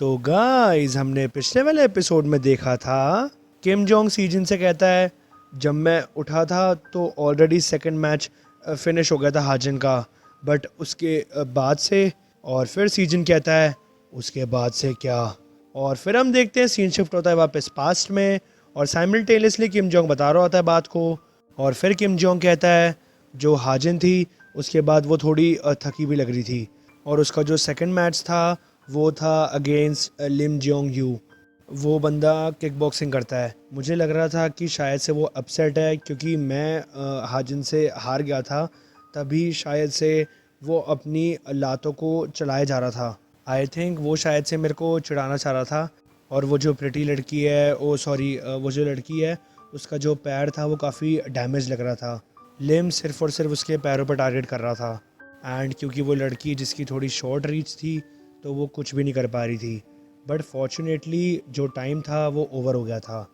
तो गाइस हमने पिछले वाले एपिसोड में देखा था किम जोंग सीजन से कहता है जब मैं उठा था तो ऑलरेडी सेकंड मैच फिनिश हो गया था हाजन का। बट उसके बाद से और फिर सीजन कहता है उसके बाद से क्या। और फिर हम देखते हैं सीन शिफ्ट होता है वापस पास्ट में और साइमल्टेनियसली किम जोंग बता रहा होता है बात को। और फिर किम जोंग कहता है जो हाजन थी उसके बाद वो थोड़ी थकी भी लग रही थी और उसका जो सेकंड मैच था वो था अगेंस्ट लिम जोंग यू। वो बंदा किक बॉक्सिंग करता है। मुझे लग रहा था कि शायद से वो अपसेट है क्योंकि मैं हाजिन से हार गया था, तभी शायद से वो अपनी लातों को चलाए जा रहा था। आई थिंक वो शायद से मेरे को चिढ़ाना चाह रहा था। और वो जो प्रिटी लड़की है ओ सॉरी वो जो लड़की है उसका जो पैर था वो काफ़ी डैमेज लग रहा था। लिम सिर्फ और सिर्फ उसके पैरों पर टारगेट कर रहा था। एंड क्योंकि वो लड़की जिसकी थोड़ी शॉर्ट रीच थी तो वो कुछ भी नहीं कर पा रही थी। बट फॉर्चुनेटली जो टाइम था वो ओवर हो गया था।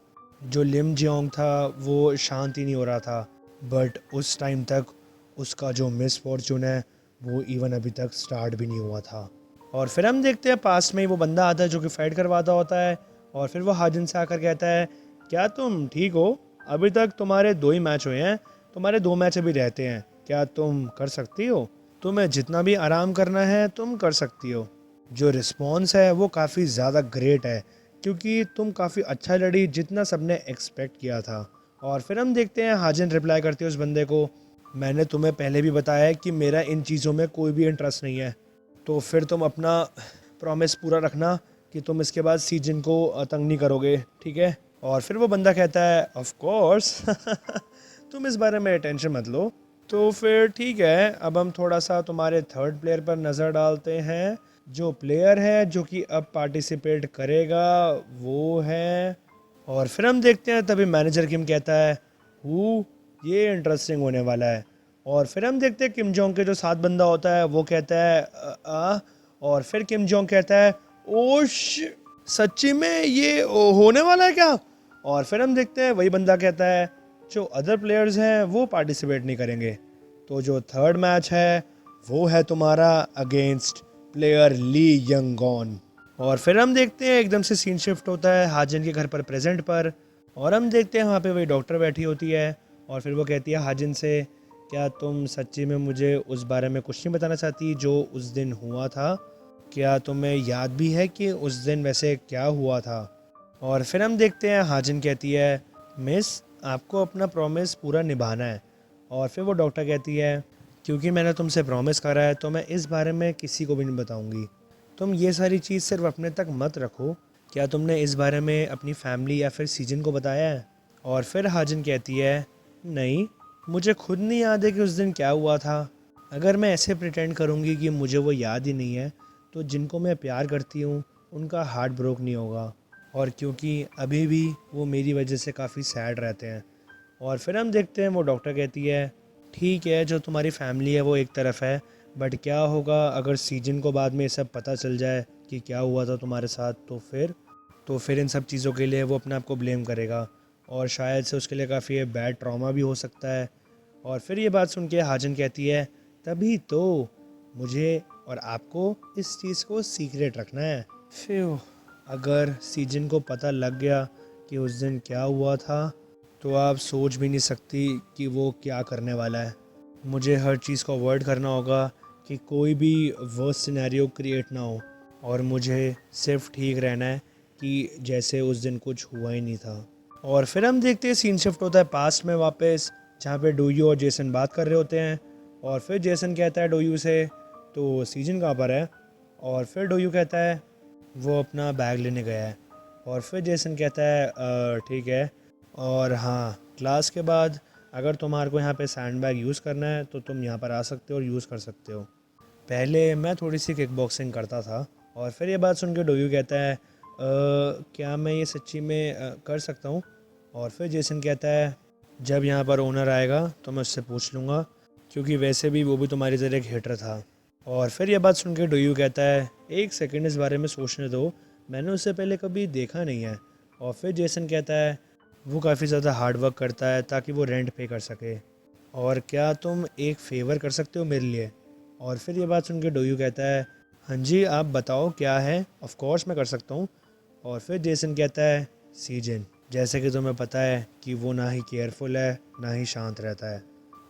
जो लिम जियोंग था वो शांत ही नहीं हो रहा था। बट उस टाइम तक उसका जो मिस फॉर्चून है वो इवन अभी तक स्टार्ट भी नहीं हुआ था। और फिर हम देखते हैं पास्ट में ही वो बंदा आता है जो कि फाइट करवाता होता है। और फिर वो हाजिन से आकर कहता है क्या तुम ठीक हो? अभी तक तुम्हारे 2 ही मैच हुए हैं, तुम्हारे 2 मैच अभी रहते हैं, क्या तुम कर सकती हो? तुम्हें जितना भी आराम करना है तुम कर सकती हो। जो रिस्पॉन्स है वो काफ़ी ज़्यादा ग्रेट है क्योंकि तुम काफ़ी अच्छा लड़ी जितना सबने एक्सपेक्ट किया था। और फिर हम देखते हैं हाजिन रिप्लाई करती है उस बंदे को मैंने तुम्हें पहले भी बताया है कि मेरा इन चीज़ों में कोई भी इंटरेस्ट नहीं है, तो फिर तुम अपना प्रॉमिस पूरा रखना कि तुम इसके बाद सीजन को तंग नहीं करोगे, ठीक है? और फिर वो बंदा कहता है ऑफ कोर्स तुम इस बारे में टेंशन मत लो। तो फिर ठीक है, अब हम थोड़ा सा तुम्हारे थर्ड प्लेयर पर नज़र डालते हैं। जो प्लेयर है जो कि अब पार्टिसिपेट करेगा वो है। और फिर हम देखते हैं तभी मैनेजर किम कहता है हु, ये इंटरेस्टिंग होने वाला है। और फिर हम देखते हैं किम जोंग के जो साथ बंदा होता है वो कहता है और फिर किम जोंग कहता है ओश, सच्ची में ये होने वाला है क्या? और फिर हम देखते हैं वही बंदा कहता है जो अदर प्लेयर्स हैं वो पार्टिसिपेट नहीं करेंगे। तो जो थर्ड मैच है वो है तुम्हारा अगेंस्ट प्लेयर ली यंगॉन। और फिर हम देखते हैं एकदम से सीन शिफ्ट होता है हाजिन के घर पर प्रेजेंट पर। और हम देखते हैं वहाँ पे वही डॉक्टर बैठी होती है। और फिर वो कहती है हाजिन से क्या तुम सच्ची में मुझे उस बारे में कुछ नहीं बताना चाहती जो उस दिन हुआ था? क्या तुम्हें याद भी है कि उस दिन वैसे क्या हुआ था? और फिर हम देखते हैं हाजिन कहती है मिस, आपको अपना प्रॉमिस पूरा निभाना है। और फिर वो डॉक्टर कहती है क्योंकि मैंने तुमसे प्रॉमिस करा है तो मैं इस बारे में किसी को भी नहीं बताऊंगी। तुम ये सारी चीज़ सिर्फ अपने तक मत रखो। क्या तुमने इस बारे में अपनी फैमिली या फिर सीजन को बताया है? और फिर हाजिन कहती है नहीं, मुझे खुद नहीं याद है कि उस दिन क्या हुआ था। अगर मैं ऐसे प्रिटेंड करूँगी कि मुझे वो याद ही नहीं है तो जिनको मैं प्यार करती हूँ उनका हार्ट ब्रोक नहीं होगा। और क्योंकि अभी भी वो मेरी वजह से काफ़ी सैड रहते हैं। और फिर हम देखते हैं वो डॉक्टर कहती है ठीक है, जो तुम्हारी फैमिली है वो एक तरफ है, बट क्या होगा अगर सीजन को बाद में ये सब पता चल जाए कि क्या हुआ था तुम्हारे साथ? तो फिर इन सब चीज़ों के लिए वो अपने आप को ब्लेम करेगा और शायद से उसके लिए काफ़ी बैड ट्रॉमा भी हो सकता है। और फिर ये बात सुन के हाजन कहती है तभी तो मुझे और आपको इस चीज़ को सीक्रेट रखना है। फिर अगर सीजन को पता लग गया कि उस दिन क्या हुआ था तो आप सोच भी नहीं सकती कि वो क्या करने वाला है। मुझे हर चीज़ को अवॉइड करना होगा कि कोई भी वर्स्ट सिनेरियो क्रिएट ना हो। और मुझे सिर्फ ठीक रहना है कि जैसे उस दिन कुछ हुआ ही नहीं था। और फिर हम देखते हैं सीन शिफ्ट होता है पास्ट में वापस, जहाँ पे डोयू और जेसन बात कर रहे होते हैं। और फिर जेसन कहता है डोयू से तो सीजन कहाँ पर है? और फिर डोयू कहता है वो अपना बैग लेने गया है। और फिर जेसन कहता है ठीक है, और हाँ क्लास के बाद अगर तुम्हारे को यहाँ पे सैंड बैग यूज़ करना है तो तुम यहाँ पर आ सकते हो और यूज़ कर सकते हो। पहले मैं थोड़ी सी किक बॉक्सिंग करता था। और फिर ये बात सुन के डोयू कहता है क्या मैं ये सच्ची में कर सकता हूँ? और फिर जेसन कहता है जब यहाँ पर ओनर आएगा तो मैं उससे पूछ लूँगा, क्योंकि वैसे भी वो भी तुम्हारी तरह एक हेटर था। और फिर ये बात सुन के डोयू कहता है एक सेकंड इस बारे में सोचने दो, मैंने उससे पहले कभी देखा नहीं है। और फिर जेसन कहता है वो काफ़ी ज़्यादा हार्ड वर्क करता है ताकि वो रेंट पे कर सके, और क्या तुम एक फ़ेवर कर सकते हो मेरे लिए? और फिर ये बात सुन के डोयू कहता है हाँ जी, आप बताओ क्या है? ऑफ कोर्स मैं कर सकता हूँ। और फिर जेसन कहता है, सीजन, जैसे कि तुम्हें पता है कि वो ना ही केयरफुल है ना ही शांत रहता है।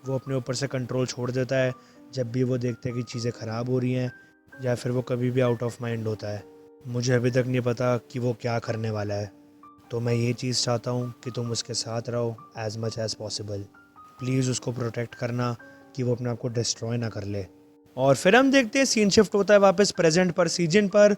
वो अपने ऊपर से कंट्रोल छोड़ देता है जब भी वो देखता है कि चीज़ें ख़राब हो रही हैं, या फिर वो कभी भी आउट ऑफ माइंड होता है। मुझे अभी तक नहीं पता कि वो क्या करने वाला है, तो मैं ये चीज़ चाहता हूँ कि तुम उसके साथ रहो as much as possible. Please उसको प्रोटेक्ट करना कि वो अपने आप को डिस्ट्रॉय ना कर ले। और फिर हम देखते हैं सीन शिफ्ट होता है वापस प्रेजेंट पर, सीजन पर,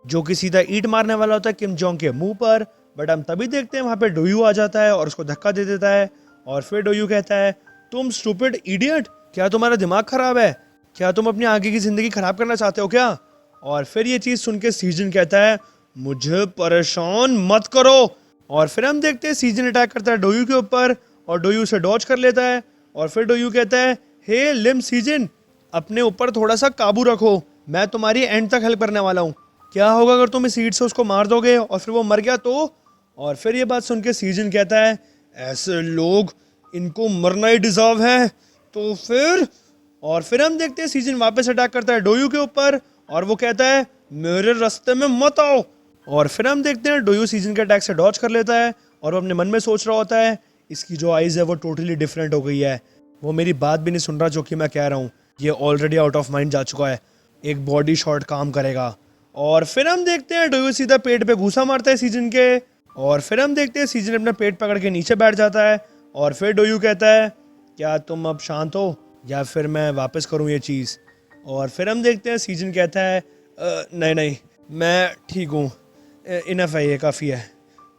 जो कि सीधा ईंट मारने वाला होता है किम जोंग के मुंह पर। बट हम तभी देखते हैं वहाँ पे डोयू आ जाता है और उसको धक्का दे देता है। और फिर डोयू कहता है, तुम स्टूपिड इडियट, क्या तुम्हारा दिमाग खराब है? क्या तुम अपनी आगे की ज़िंदगी खराब करना चाहते हो क्या? और फिर ये चीज़ सुन के सीजन कहता है, मुझे परेशान मत करो। और फिर हम देखते हैं सीजन अटैक करता है डोयू के ऊपर और डोयू से डॉज कर लेता है। और फिर डोयू कहता है, हे लिम सीजन, अपने ऊपर थोड़ा सा काबू रखो, मैं तुम्हारी एंड तक हेल्प करने वाला हूँ। क्या होगा अगर तुम इस ईंट से उसको मार दोगे और फिर वो मर गया तो? और फिर ये बात सुन के सीजन कहता है, ऐसे लोग, इनको मरना ही डिजर्व है। तो फिर, और फिर हम देखते हैं सीजन वापस अटैक करता है डोयू के ऊपर और वो कहता है, मेरे रास्ते में मत आओ। और फिर हम देखते हैं डोयू सीजन के अटैक से डॉज कर लेता है और वो अपने मन में सोच रहा होता है, इसकी जो आइज़ है वो टोटली डिफरेंट हो गई है, वो मेरी बात भी नहीं सुन रहा जो कि मैं कह रहा हूँ, ये ऑलरेडी आउट ऑफ माइंड जा चुका है, एक बॉडी शॉट काम करेगा। और फिर हम देखते हैं डोयू सीधा पेट पे घूसा मारता है सीजन के। और फिर हम देखते हैं सीजन अपना पेट पकड़ के नीचे बैठ जाता है। और फिर डोयू कहता है, क्या तुम अब शांत हो या फिर मैं वापस करूँ ये चीज़? और फिर हम देखते हैं सीजन कहता है, नहीं नहीं, मैं ठीक हूँ, इनफ है, ये काफ़ी है।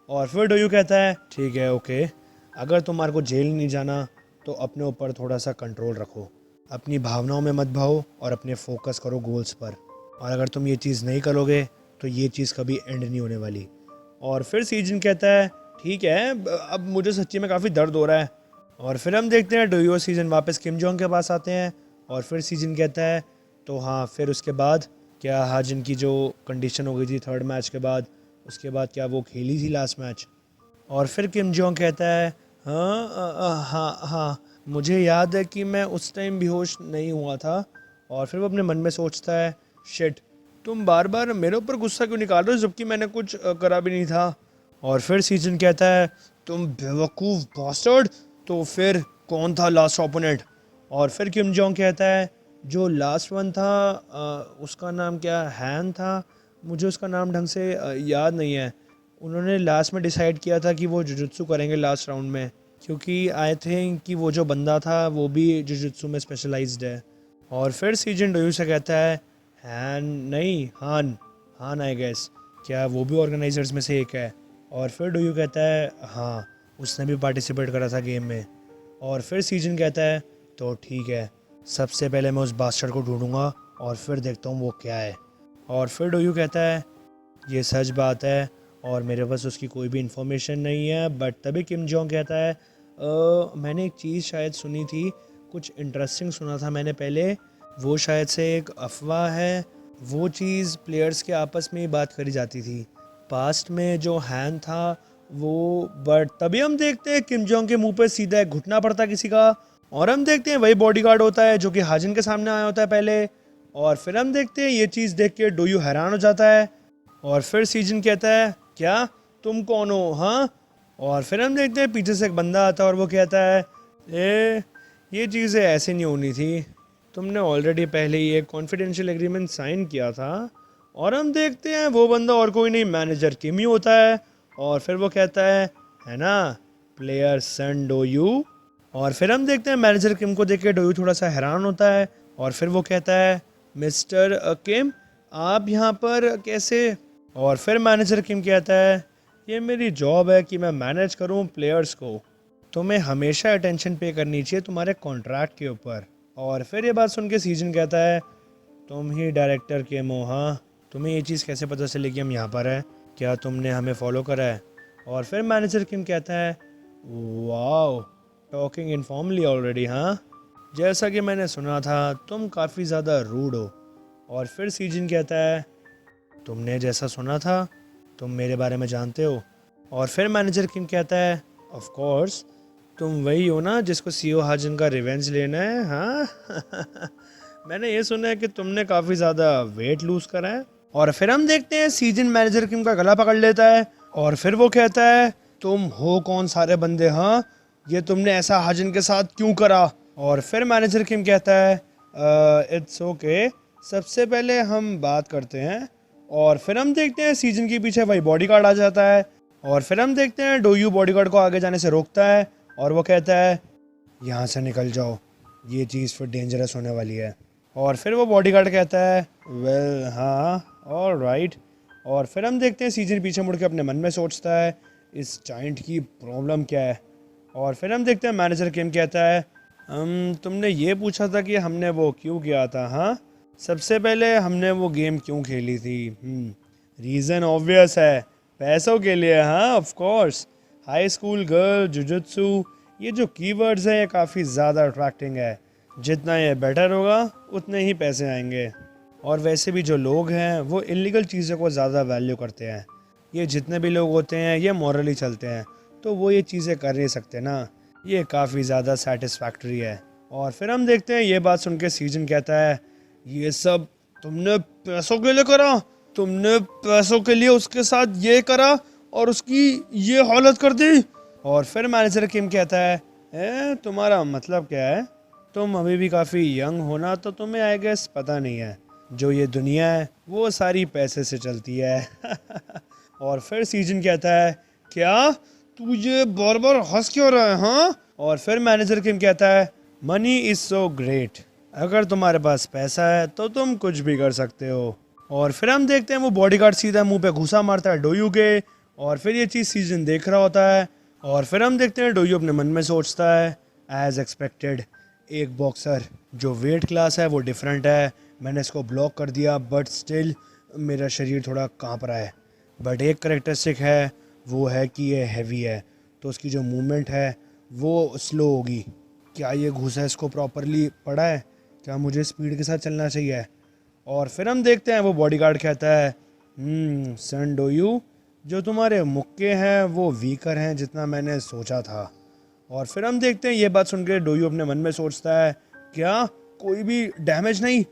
और फिर डोयू कहता है, ठीक है, ओके, अगर तुम्हारे को जेल नहीं जाना तो अपने ऊपर थोड़ा सा कंट्रोल रखो, अपनी भावनाओं में मत भाओ और अपने फोकस करो गोल्स पर। और अगर तुम ये चीज़ नहीं करोगे तो ये चीज़ कभी एंड नहीं होने वाली। और फिर सीजन कहता है, ठीक है, अब मुझे सच्ची में काफ़ी दर्द हो रहा है। और फिर हम देखते हैं डोयू और सीजन वापस किम जोंग के पास आते हैं। और फिर सीजन कहता है, तो हाँ, फिर उसके बाद क्या हाजिन की जो कंडीशन हो गई थी थर्ड मैच के बाद, उसके बाद क्या वो खेली थी लास्ट मैच? और फिर किम जोंग कहता है, हाँ हाँ हाँ, मुझे याद है कि मैं उस टाइम बेहोश नहीं हुआ था। और फिर वो अपने मन में सोचता है, शिट, तुम बार बार मेरे ऊपर गुस्सा क्यों निकाल रहे हो जबकि मैंने कुछ करा भी नहीं था। और फिर सीजन कहता है, तुम बेवकूफ़ बास्टर्ड, तो फिर कौन था लास्ट ओपोनेंट? और फिर किम जोंग कहता है, जो लास्ट वन था, उसका नाम क्या हैन था, मुझे उसका नाम ढंग से याद नहीं है। उन्होंने लास्ट में डिसाइड किया था कि वो जुजुत्सु करेंगे लास्ट राउंड में, क्योंकि आई थिंक कि वो जो बंदा था वो भी जुजुत्सु में स्पेशलाइज्ड है। और फिर सीजन डोयू से कहता है, हैन नहीं, हान, हान आई गेस, क्या वो भी ऑर्गेनाइजर्स में से एक है? और फिर डोयू कहता है, हाँ, उसने भी पार्टिसिपेट करा था गेम में। और फिर सीजन कहता है, तो ठीक है, सबसे पहले मैं उस बास्टर्ड को ढूंढूंगा और फिर देखता हूँ वो क्या है। और फिर डोयू कहता है, ये सच बात है और मेरे पास उसकी कोई भी इंफॉर्मेशन नहीं है। बट तभी किम जोंग कहता है, मैंने एक चीज़ शायद सुनी थी, कुछ इंटरेस्टिंग सुना था मैंने पहले, वो शायद से एक अफवाह है। वो चीज़ प्लेयर्स के आपस में ही बात करी जाती थी पास्ट में, जो हैन था वो। बट तभी हम देखते हैं किम जोंग के मुंह पे सीधा एक घुटना पड़ता है किसी का। और हम देखते हैं वही बॉडीगार्ड होता है जो कि हाजिन के सामने आया होता है पहले। और फिर हम देखते हैं ये चीज़ देख के डोयू हैरान हो जाता है। और फिर सीजन कहता है, क्या तुम कौन हो, हाँ? और फिर हम देखते हैं पीछे से एक बंदा आता है और वो कहता है, ये चीज़ें ऐसे नहीं होनी थी, तुमने ऑलरेडी पहले ही एक कॉन्फिडेंशियल एग्रीमेंट साइन किया था। और हम देखते हैं वो बंदा और कोई नहीं, मैनेजर किम ही होता है। और फिर वो कहता है ना, प्लेयर सन डोयू। और फिर हम देखते हैं मैनेजर किम को देख के डोयू थोड़ा सा हैरान होता है। और फिर वो कहता है, मिस्टर किम, आप यहाँ पर कैसे? और फिर मैनेजर किम कहता है, ये मेरी जॉब है कि मैं मैनेज करूँ प्लेयर्स को, तुम्हें हमेशा अटेंशन पे करनी चाहिए तुम्हारे कॉन्ट्रैक्ट के ऊपर। और फिर ये बात सुन के सीजन कहता है, तुम ही डायरेक्टर किम हो, हाँ? तुम्हें ये चीज़ कैसे पता चली कि हम यहाँ पर हैं? क्या तुमने हमें फॉलो करा है? और फिर मैनेजर किम कहता है, वाओ, टॉकिंग इनफॉर्मली ऑलरेडी, हाँ? जैसा कि मैंने सुना था तुम काफ़ी ज़्यादा रूड हो। और फिर सीजन कहता है, तुमने जैसा सुना था तुम मेरे बारे में जानते हो? और फिर मैनेजर किम कहता है, ऑफ कोर्स, तुम वही हो ना जिसको सीओ हाजन का रिवेंज लेना है, हाँ? मैंने ये सुना है कि तुमने काफ़ी ज़्यादा वेट लूज करा है। और फिर हम देखते हैं सीजन मैनेजर किम का गला पकड़ लेता है और फिर वो कहता है, तुम हो कौन सारे बंदे, हाँ, ये तुमने ऐसा हाजिन के साथ क्यों करा। और फिर मैनेजर किम कहता है, इट्स ओके, सबसे पहले हम बात करते हैं। और फिर हम देखते हैं सीजन के पीछे वही बॉडीगार्ड आ जाता है और फिर हम देखते हैं डोयू बॉडीगार्ड को आगे जाने से रोकता है और वो कहता है, यहाँ से निकल जाओ, ये चीज़ फिर डेंजरस होने वाली है। और फिर वो बॉडीगार्ड कहता है, वेल हाँ, ऑल राइट। और फिर हम देखते हैं सीजन पीछे मुड़ के अपने मन में सोचता है, इस जाइंट की प्रॉब्लम क्या है। और फिर हम देखते हैं मैनेजर किम कहता है, तुमने ये पूछा था कि हमने वो क्यों किया था, हाँ, सबसे पहले हमने वो गेम क्यों खेली थी। रीज़न ऑब्वियस है, पैसों के लिए, हाँ, of course. High school girl, jujutsu, ये जो कीवर्ड्स हैं ये काफ़ी ज़्यादा अट्रैक्टिंग है। जितना ये बेटर होगा उतने ही पैसे आएंगे। और वैसे भी जो लोग हैं वो इलीगल चीज़ों को ज़्यादा वैल्यू करते हैं। ये जितने भी लोग होते हैं ये मॉरली चलते हैं, तो वो ये चीज़ें कर नहीं सकते ना। ये काफ़ी ज़्यादा सेटिस्फैक्ट्री है। और फिर हम देखते हैं ये बात सुन के सीजन कहता है, ये सब तुमने पैसों के लिए करा, तुमने पैसों के लिए उसके साथ ये करा और उसकी ये हालत कर दी। और फिर मैनेजर किम कहता है, तुम्हारा मतलब क्या है, तुम अभी भी काफ़ी यंग हो ना, तो तुम्हें आई गेस पता नहीं है, जो ये दुनिया है वो सारी पैसे से चलती है। और फिर सीजन कहता है, क्या तू ये बार बार हंस क्यों रहा है, हाँ। और फिर मैनेजर किम कहता है, मनी इज़ सो ग्रेट, अगर तुम्हारे पास पैसा है तो तुम कुछ भी कर सकते हो। और फिर हम देखते हैं वो बॉडीगार्ड सीधा मुंह पे घुसा मारता है डोयू के। और फिर ये चीज़ सीजन देख रहा होता है और फिर हम देखते हैं डोयू अपने मन में सोचता है, एज एक्सपेक्टेड, एक बॉक्सर जो वेट क्लास है वो डिफरेंट है, मैंने इसको ब्लॉक कर दिया, बट स्टिल मेरा शरीर थोड़ा कांप रहा है। बट एक करेक्टरिस्टिक है, वो है कि ये हैवी है, तो उसकी जो मूवमेंट है वो स्लो होगी। क्या ये घुसा इसको प्रॉपरली पड़ा है, क्या मुझे स्पीड के साथ चलना चाहिए। और फिर हम देखते हैं वो बॉडीगार्ड कहता है, सन डोयू, जो तुम्हारे मुक्के हैं वो वीकर हैं जितना मैंने सोचा था। और फिर हम देखते हैं ये बात सुन के डोयू अपने मन में सोचता है, क्या कोई भी डैमेज नहीं।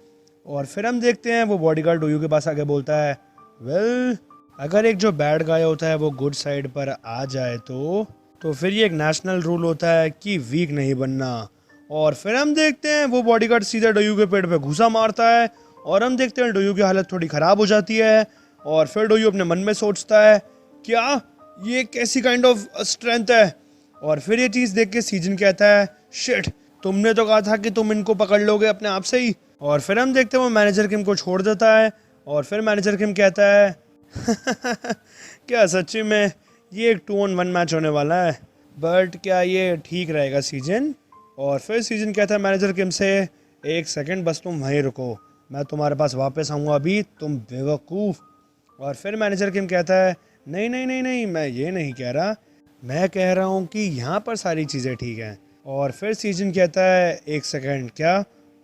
और फिर हम देखते हैं वो बॉडीगार्ड डोयू के पास आके बोलता है, वेल, अगर एक जो बैड गाय होता है वो गुड साइड पर आ जाए तो फिर ये एक नेशनल रूल होता है कि वीक नहीं बनना। और फिर हम देखते हैं वो बॉडीगार्ड सीधा डोयू के पेट पे घुसा मारता है और हम देखते हैं डोयू की हालत थोड़ी ख़राब हो जाती है। और फिर डोयू अपने मन में सोचता है, क्या ये कैसी काइंड ऑफ स्ट्रेंथ है। और फिर ये चीज़ देख के सीजन कहता है, शिट, तुमने तो कहा था कि तुम इनको पकड़ लोगे अपने आप से ही। और फिर हम देखते हैं वो मैनेजर किम को छोड़ देता है और फिर मैनेजर किम कहता है, क्या सच्ची में ये एक 2-on-1 मैच होने वाला है, बट क्या ये ठीक रहेगा सीजन। और फिर सीजन कहता है मैनेजर किम से, एक सेकंड बस तुम वहीं रुको, मैं तुम्हारे पास वापस आऊँगा अभी, तुम बेवकूफ़। और फिर मैनेजर किम कहता है, नहीं नहीं नहीं नहीं, मैं ये नहीं कह रहा, मैं कह रहा हूँ कि यहाँ पर सारी चीज़ें ठीक हैं। और फिर सीजन कहता है, एक सेकंड, क्या,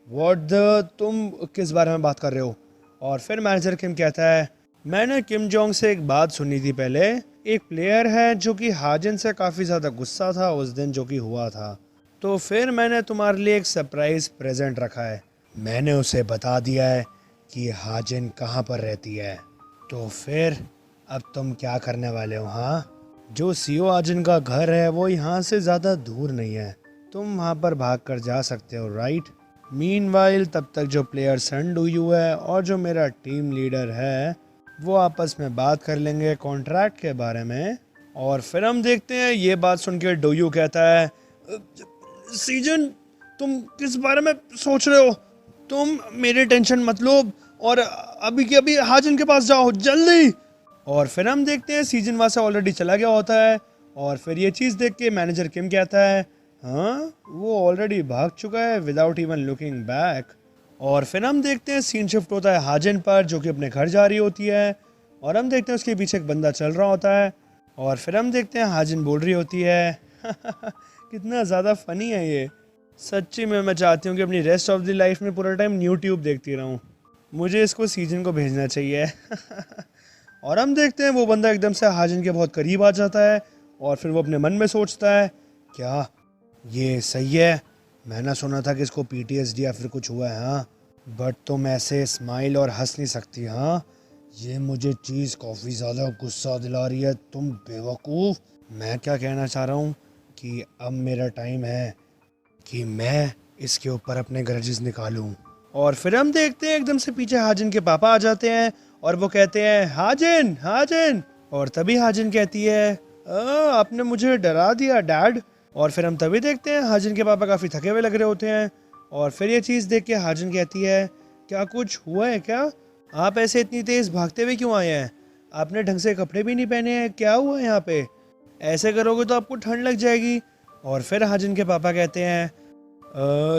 व्हाट द, तुम किस बारे में बात कर रहे हो। और फिर मैनेजर किम कहता है, मैंने किम जोंग से एक बात सुनी थी पहले, एक प्लेयर है जो कि हाजिन से काफ़ी ज़्यादा गुस्सा था उस दिन जो कि हुआ था, तो फिर मैंने तुम्हारे लिए एक सरप्राइज़ प्रेजेंट रखा है। मैंने उसे बता दिया है कि हाजिन कहाँ पर रहती है, तो फिर अब तुम क्या करने वाले हो, हाँ। जो सीओ हाजिन का घर है वो यहाँ से ज़्यादा दूर नहीं है, तुम वहाँ पर भाग कर जा सकते हो, राइट। मीनवाइल तब तक जो प्लेयर सन डोयू है और जो मेरा टीम लीडर है वो आपस में बात कर लेंगे कॉन्ट्रैक्ट के बारे में। और फिर हम देखते हैं ये बात सुन के डोयू कहता है, सीजन, तुम किस बारे में सोच रहे हो, तुम मेरी टेंशन मत लो और अभी के अभी हाजिन के पास जाओ जल्दी। और फिर हम देखते हैं सीजन वहाँ से ऑलरेडी चला गया होता है। और फिर ये चीज़ देख के मैनेजर किम कहता है, हाँ, वो ऑलरेडी भाग चुका है विदाउट इवन लुकिंग बैक। और फिर हम देखते हैं सीन शिफ्ट होता है हाजिन पर जो कि अपने घर जा रही होती है और हम देखते हैं उसके पीछे एक बंदा चल रहा होता है। और फिर हम देखते हैं हाजिन बोल रही होती है, कितना ज़्यादा फ़नी है ये, सच्ची में मैं चाहती हूँ कि अपनी रेस्ट ऑफ द लाइफ में पूरा टाइम यूट्यूब देखती रहूँ, मुझे इसको सीजन को भेजना चाहिए। और हम देखते हैं वो बंदा एकदम से हाजिन के बहुत करीब आ जाता है और फिर वो अपने मन में सोचता है, क्या ये सही है, मैंने सुना था कि इसको PTSD या फिर कुछ हुआ है, हाँ। बट तुम ऐसे स्माइल और हंस नहीं सकती, हाँ? ये मुझे चीज़ काफ़ी ज़्यादा गुस्सा दिला रही है, तुम बेवकूफ़। मैं क्या कहना चाह रहा हूँ कि अब मेरा टाइम है कि मैं इसके ऊपर अपने ग्रजेस निकालूं। और फिर हम देखते हैं एकदम से पीछे हाजिन के पापा आ जाते हैं और वो कहते हैं, हाजिन हाजिन। और तभी हाजिन कहती है, आपने मुझे डरा दिया डैड। और फिर हम तभी देखते हैं हाजिन के पापा काफ़ी थके हुए लग रहे होते हैं। और फिर ये चीज़ देख के हाजिन कहती है, क्या कुछ हुआ है क्या? आप ऐसे इतनी तेज़ भागते हुए क्यों आए हैं? आपने ढंग से कपड़े भी नहीं पहने हैं, क्या हुआ है यहाँ पे? ऐसे करोगे तो आपको ठंड लग जाएगी। और फिर हाजिन के पापा कहते हैं,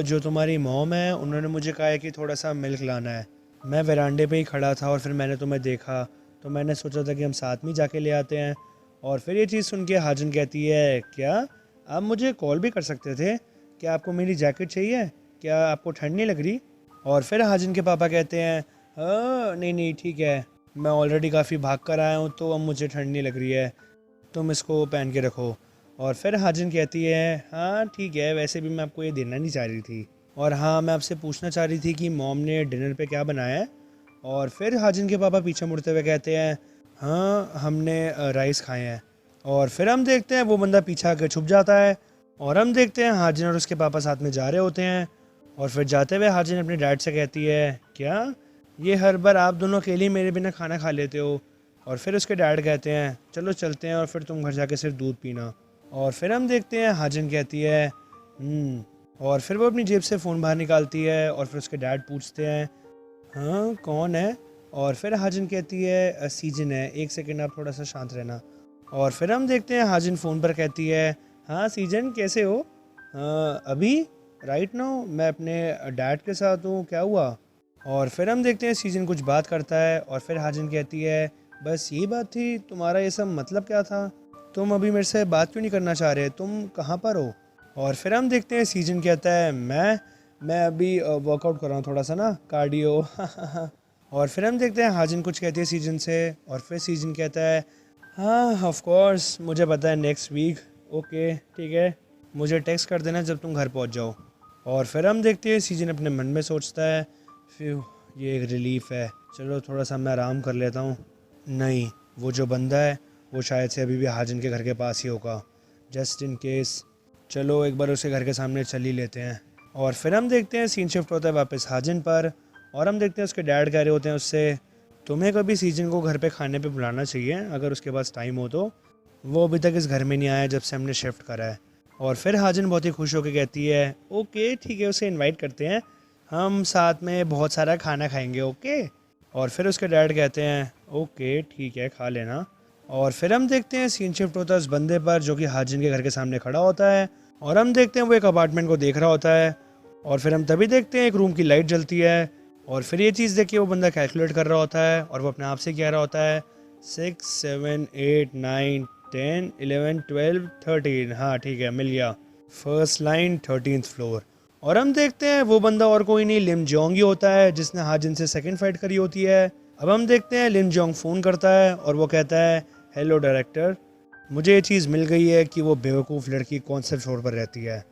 जो तुम्हारी मॉम है उन्होंने मुझे कहा है कि थोड़ा सा मिल्क लाना है। मैं वरांडे पे ही खड़ा था और फिर मैंने तुम्हें देखा, तो मैंने सोचा था कि हम साथ में जाके ले आते हैं। और फिर ये चीज़ सुन के हाजिन कहती है, क्या आप मुझे कॉल भी कर सकते थे? क्या आपको मेरी जैकेट चाहिए? क्या आपको ठंड नहीं लग रही? और फिर हाजिन के पापा कहते हैं, नहीं नहीं ठीक है, मैं ऑलरेडी काफ़ी भाग कर आया हूँ तो अब मुझे ठंड नहीं लग रही है, तुम इसको पहन के रखो। और फिर हाजिन कहती है, हाँ ठीक है, वैसे भी मैं आपको ये देना नहीं चाह रही थी। और हाँ, मैं आपसे पूछना चाह रही थी कि मॉम ने डिनर पे क्या बनाया है। और फिर हाजिन के पापा पीछे मुड़ते हुए कहते हैं, हाँ हमने राइस खाए हैं। और फिर हम देखते हैं वो बंदा पीछे आकर छुप जाता है। और हम देखते हैं हाजिन और उसके पापा साथ में जा रहे होते हैं। और फिर जाते हुए हाजिन अपने डैड से कहती है, क्या ये हर बार आप दोनों अकेले ही मेरे बिना खाना खा लेते हो? और फिर उसके डैड कहते हैं, चलो चलते हैं और फिर तुम घर जाके सिर्फ दूध पीना। और फिर हम देखते हैं हाजिन कहती है, और फिर वो अपनी जेब से फ़ोन बाहर निकालती है और फिर उसके डैड पूछते हैं, हाँ कौन है? और फिर हाजिन कहती है, सीजन है, एक सेकंड आप थोड़ा सा शांत रहना। और फिर हम देखते हैं हाजिन फ़ोन पर कहती है, हाँ सीजन कैसे हो? अभी राइट नाउ मैं अपने डैड के साथ हूँ, क्या हुआ? और फिर हम देखते हैं सीजन कुछ बात करता है और फिर हाजिन कहती है, बस यही बात थी, तुम्हारा ये सब मतलब क्या था? तुम अभी मेरे से बात क्यों नहीं करना चाह रहे, तुम कहाँ पर हो? और फिर हम देखते हैं सीजन कहता है, मैं अभी वर्कआउट कर रहा हूँ थोड़ा सा ना, कार्डियो। और फिर हम देखते हैं हाजिन कुछ कहती है सीजन से और फिर सीजन कहता है, हाँ ऑफ कोर्स मुझे पता है, नेक्स्ट वीक। ओके ठीक है, मुझे टेक्स्ट कर देना जब तुम घर पहुँच जाओ। और फिर हम देखते हैं सीजन अपने मन में सोचता है, फिर ये एक रिलीफ़ है, चलो थोड़ा सा मैं आराम कर लेता हूँ। नहीं, वो जो बंदा है वो शायद से अभी भी हाजिन के घर के पास ही होगा, जस्ट इन केस। चलो एक बार उसके घर के सामने चल ही लेते हैं। और फिर हम देखते हैं सीन शिफ्ट होता है वापस हाजिन पर। और हम देखते हैं उसके डैड कह रहे होते हैं उससे, तुम्हें कभी सीजन को घर पे खाने पे बुलाना चाहिए अगर उसके पास टाइम हो तो, वो अभी तक इस घर में नहीं आया जब से हमने शिफ्ट करा है। और फिर हाजिन बहुत ही खुश होकर कहती है, ओके ठीक है, उसे इनवाइट करते हैं, हम साथ में बहुत सारा खाना खाएंगे, ओके। और फिर उसके डैड कहते हैं, ओके ठीक है, खा लेना। और फिर हम देखते हैं सीन शिफ्ट होता है उस बंदे पर जो कि हाजिन के घर के सामने खड़ा होता है। और हम देखते हैं वो एक अपार्टमेंट को देख रहा होता है। और फिर हम तभी देखते हैं एक रूम की लाइट जलती है। और फिर ये चीज़ देख के वो बंदा कैलकुलेट कर रहा होता है और वो अपने आप से कह रहा होता है, 6, 7, 8, 9, 10, 11, 12, 13, हाँ ठीक है मिल गया, फर्स्ट लाइन 13th फ्लोर। और हम देखते हैं वो बंदा और कोई नहीं, लिम जोंग ही होता है जिसने हाजिन से सेकंड फाइट करी होती है। अब हम देखते हैं लिम जोंग फ़ोन करता है और वो कहता है, हेलो डायरेक्टर, मुझे ये चीज़ मिल गई है कि वो बेवकूफ़ लड़की कौन से फ्लोर पर रहती है।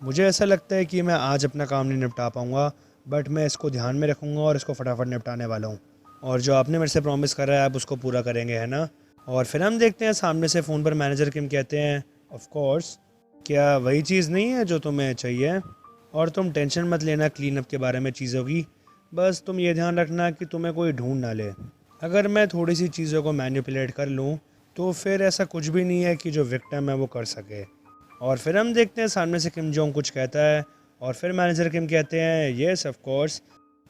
मुझे ऐसा लगता है कि मैं आज अपना काम नहीं निपटा पाऊँगा, बट मैं इसको ध्यान में रखूँगा और इसको फटाफट निपटाने वाला हूँ। और जो आपने मेरे से प्रॉमिस करा है आप उसको पूरा करेंगे, है ना? और फिर हम देखते हैं सामने से फ़ोन पर मैनेजर किम कहते हैं, ऑफ कोर्स, क्या वही चीज़ नहीं है जो तुम्हें चाहिए? और तुम टेंशन मत लेना क्लीन अप के बारे में चीज़ों की, बस तुम ये ध्यान रखना कि तुम्हें कोई ढूंढ ना ले। अगर मैं थोड़ी सी चीज़ों को मैनिपुलेट कर लूँ तो फिर ऐसा कुछ भी नहीं है कि जो विक्टिम है वो कर सके। और फिर हम देखते हैं सामने से किम जोंग कुछ कहता है और फिर मैनेजर किम कहते हैं, येस ऑफ कोर्स,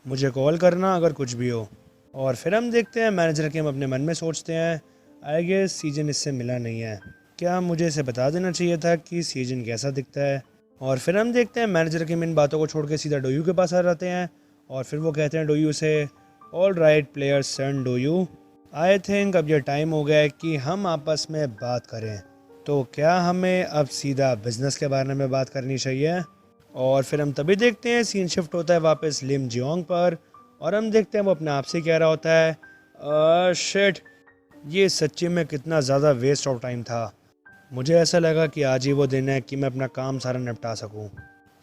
मुझे कॉल करना अगर कुछ भी हो। और फिर हम देखते हैं मैनेजर किम अपने मन में सोचते हैं, आई गेस सीजन इससे मिला नहीं है, क्या मुझे इसे बता देना चाहिए था कि सीजन कैसा दिखता है। और फिर हम देखते हैं मैनेजर किम इन बातों को छोड़ के सीधा डोयू के पास आ जाते हैं और फिर वो कहते हैं डोयू से, ऑल राइट प्लेयर सन डोयू, आई थिंक अब ये टाइम हो गया है कि हम आपस में बात करें, तो क्या हमें अब सीधा बिजनेस के बारे में बात करनी चाहिए। और फिर हम तभी देखते हैं सीन शिफ्ट होता है वापस लिम जियोंग पर और हम देखते हैं वो अपने आप से कह रहा होता है, शिट, ये सच्ची में कितना ज़्यादा वेस्ट ऑफ टाइम था। मुझे ऐसा लगा कि आज ही वो दिन है कि मैं अपना काम सारा निपटा सकूं।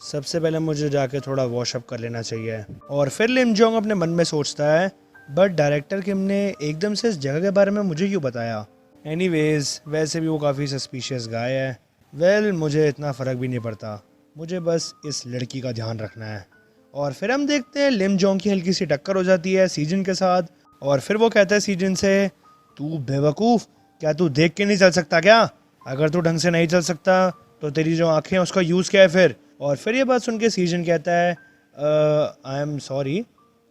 सबसे पहले मुझे जाके थोड़ा वॉशअप कर लेना चाहिए। और फिर लिम जोंग अपने मन में सोचता है, बट डायरेक्टर किम ने एकदम से इस जगह के बारे में मुझे क्यों बताया? एनीवेज, वैसे भी वो काफ़ी सस्पिशियस गाय है। वेल, मुझे इतना फ़र्क भी नहीं पड़ता, मुझे बस इस लड़की का ध्यान रखना है। और फिर हम देखते हैं लिम जोंग की हल्की सी टक्कर हो जाती है सीजन के साथ। और फिर वो कहता है सीजन से, तू बेवकूफ़, क्या तू देख के नहीं चल सकता क्या? अगर तू ढंग से नहीं चल सकता तो तेरी जो आंखें हैं उसका यूज़ क्या है फिर? और फिर ये बात सुन के सीजन कहता है, आई एम सॉरी।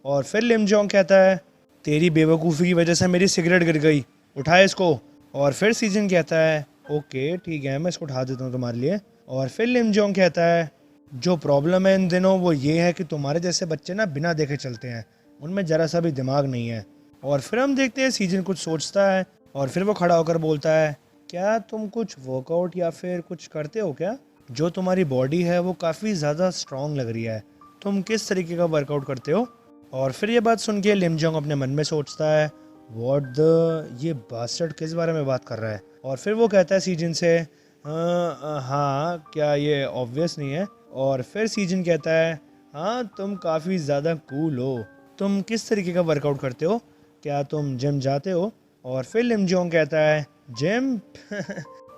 और फिर लिम जोंग कहता है, तेरी बेवकूफ़ी की वजह से मेरी सिगरेट गिर गई, उठा इसको। और फिर सीजन कहता है, ओके ठीक है, मैं इसको उठा देता हूँ तुम्हारे लिए। और फिर लिम जोंग कहता है, जो प्रॉब्लम है इन दिनों वो ये है कि तुम्हारे जैसे बच्चे ना बिना देखे चलते हैं, उनमें ज़रा सा भी दिमाग नहीं है। और फिर हम देखते हैं सीजन कुछ सोचता है और फिर वो खड़ा होकर बोलता है, क्या तुम कुछ वर्कआउट या फिर कुछ करते हो क्या? जो तुम्हारी बॉडी है वो काफ़ी ज़्यादा स्ट्रॉन्ग लग रही है, तुम किस तरीके का वर्कआउट करते हो? और फिर ये बात सुन के लिम जोंग अपने मन में सोचता है, व्हाट द, ये बास्टर्ड किस बारे में बात कर रहा है? और फिर वो कहता है सीजन से, हाँ क्या ये ऑब्वियस नहीं है? और फिर सीजन कहता है, हाँ तुम काफ़ी ज़्यादा कूल हो, तुम किस तरीके का वर्कआउट करते हो? क्या तुम जिम जाते हो? और फिर लिम जोंग कहता है, जिम?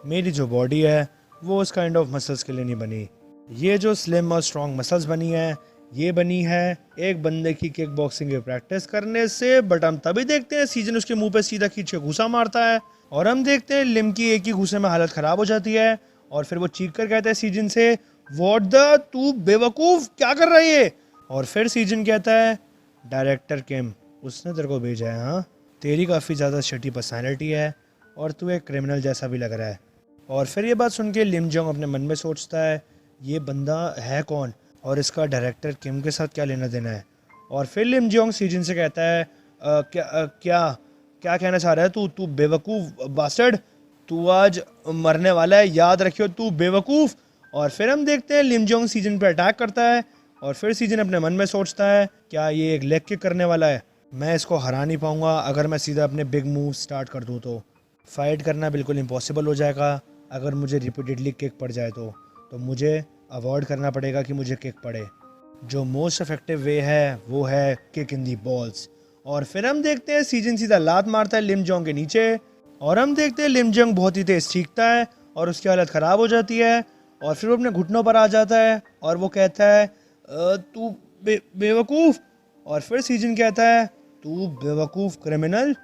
मेरी जो बॉडी है वो उस काइंड ऑफ मसल्स के लिए नहीं बनी। ये जो स्लिम और स्ट्रॉन्ग मसल्स बनी है, ये बनी है एक बंदे की किक बॉक्सिंग की प्रैक्टिस करने से। बट हम तभी देखते हैं सीजन उसके मुंह पे सीधा खींच के घूसा मारता है और हम देखते हैं लिम की एक ही घूसे में हालत ख़राब हो जाती है। और फिर वो चीख कर कहता है सीजन से, व्हाट द, तू बेवकूफ़ क्या कर रही है? और फिर सीजन कहता है, डायरेक्टर किम, उसने तेरे को भेजा है। हाँ, तेरी काफ़ी ज़्यादा शटी पर्सनैलिटी है और तू एक क्रिमिनल जैसा भी लग रहा है। और फिर ये बात सुन के लिम जोंग अपने मन में सोचता है, ये बंदा है कौन और इसका डायरेक्टर किम के साथ क्या लेना देना है? और फिर लिम जोंग सीजन से कहता है, क्या क्या कहना चाह रहा है तू? तू बेवकूफ़ बास्टर्ड, तू आज मरने वाला है, याद रखियो, तू बेवकूफ़। और फिर हम देखते हैं लिम जोंग सीजन पर अटैक करता है और फिर सीजन अपने मन में सोचता है, क्या ये एक लेग किक करने वाला है? मैं इसको हरा नहीं पाऊंगा अगर मैं सीधा अपने बिग मूव स्टार्ट कर दूँ तो। फाइट करना बिल्कुल इम्पॉसिबल हो जाएगा अगर मुझे रिपीटेडली किक पड़ जाए तो मुझे अवॉइड करना पड़ेगा कि मुझे किक पड़े। जो मोस्ट इफेक्टिव वे है वो है किक इन दी बॉल्स। और फिर हम देखते हैं सीजन सीधा लात मारता है लिम जोंग के नीचे और हम देखते हैं लिम जोंग बहुत ही तेज चीखता है और उसकी हालत ख़राब हो जाती है। और फिर वो अपने घुटनों पर आ जाता है और वो कहता है, तू बेवकूफ़। और फिर सीजन कहता है, तू बेवकूफ़ क्रिमिनल,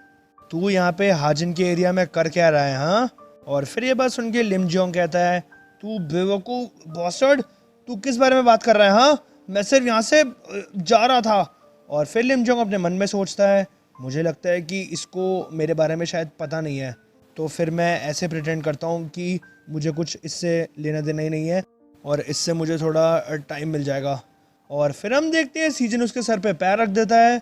तू यहाँ पे हाजिन के एरिया में कर क्या रहा है? हाँ। और फिर ये बात सुन के लिम जोंग कहता है, तू बेवकूफ़ बॉस्टर्ड, तू किस बारे में बात कर रहा है? हाँ, मैं सिर्फ यहाँ से जा रहा था। और फिर लिम जोंग अपने मन में सोचता है, मुझे लगता है कि इसको मेरे बारे में शायद पता नहीं है, तो फिर मैं ऐसे प्रिटेंड करता हूँ कि मुझे कुछ इससे लेना देना ही नहीं है और इससे मुझे थोड़ा टाइम मिल जाएगा। और फिर हम देखते हैं सीजन उसके सर पे पैर रख देता है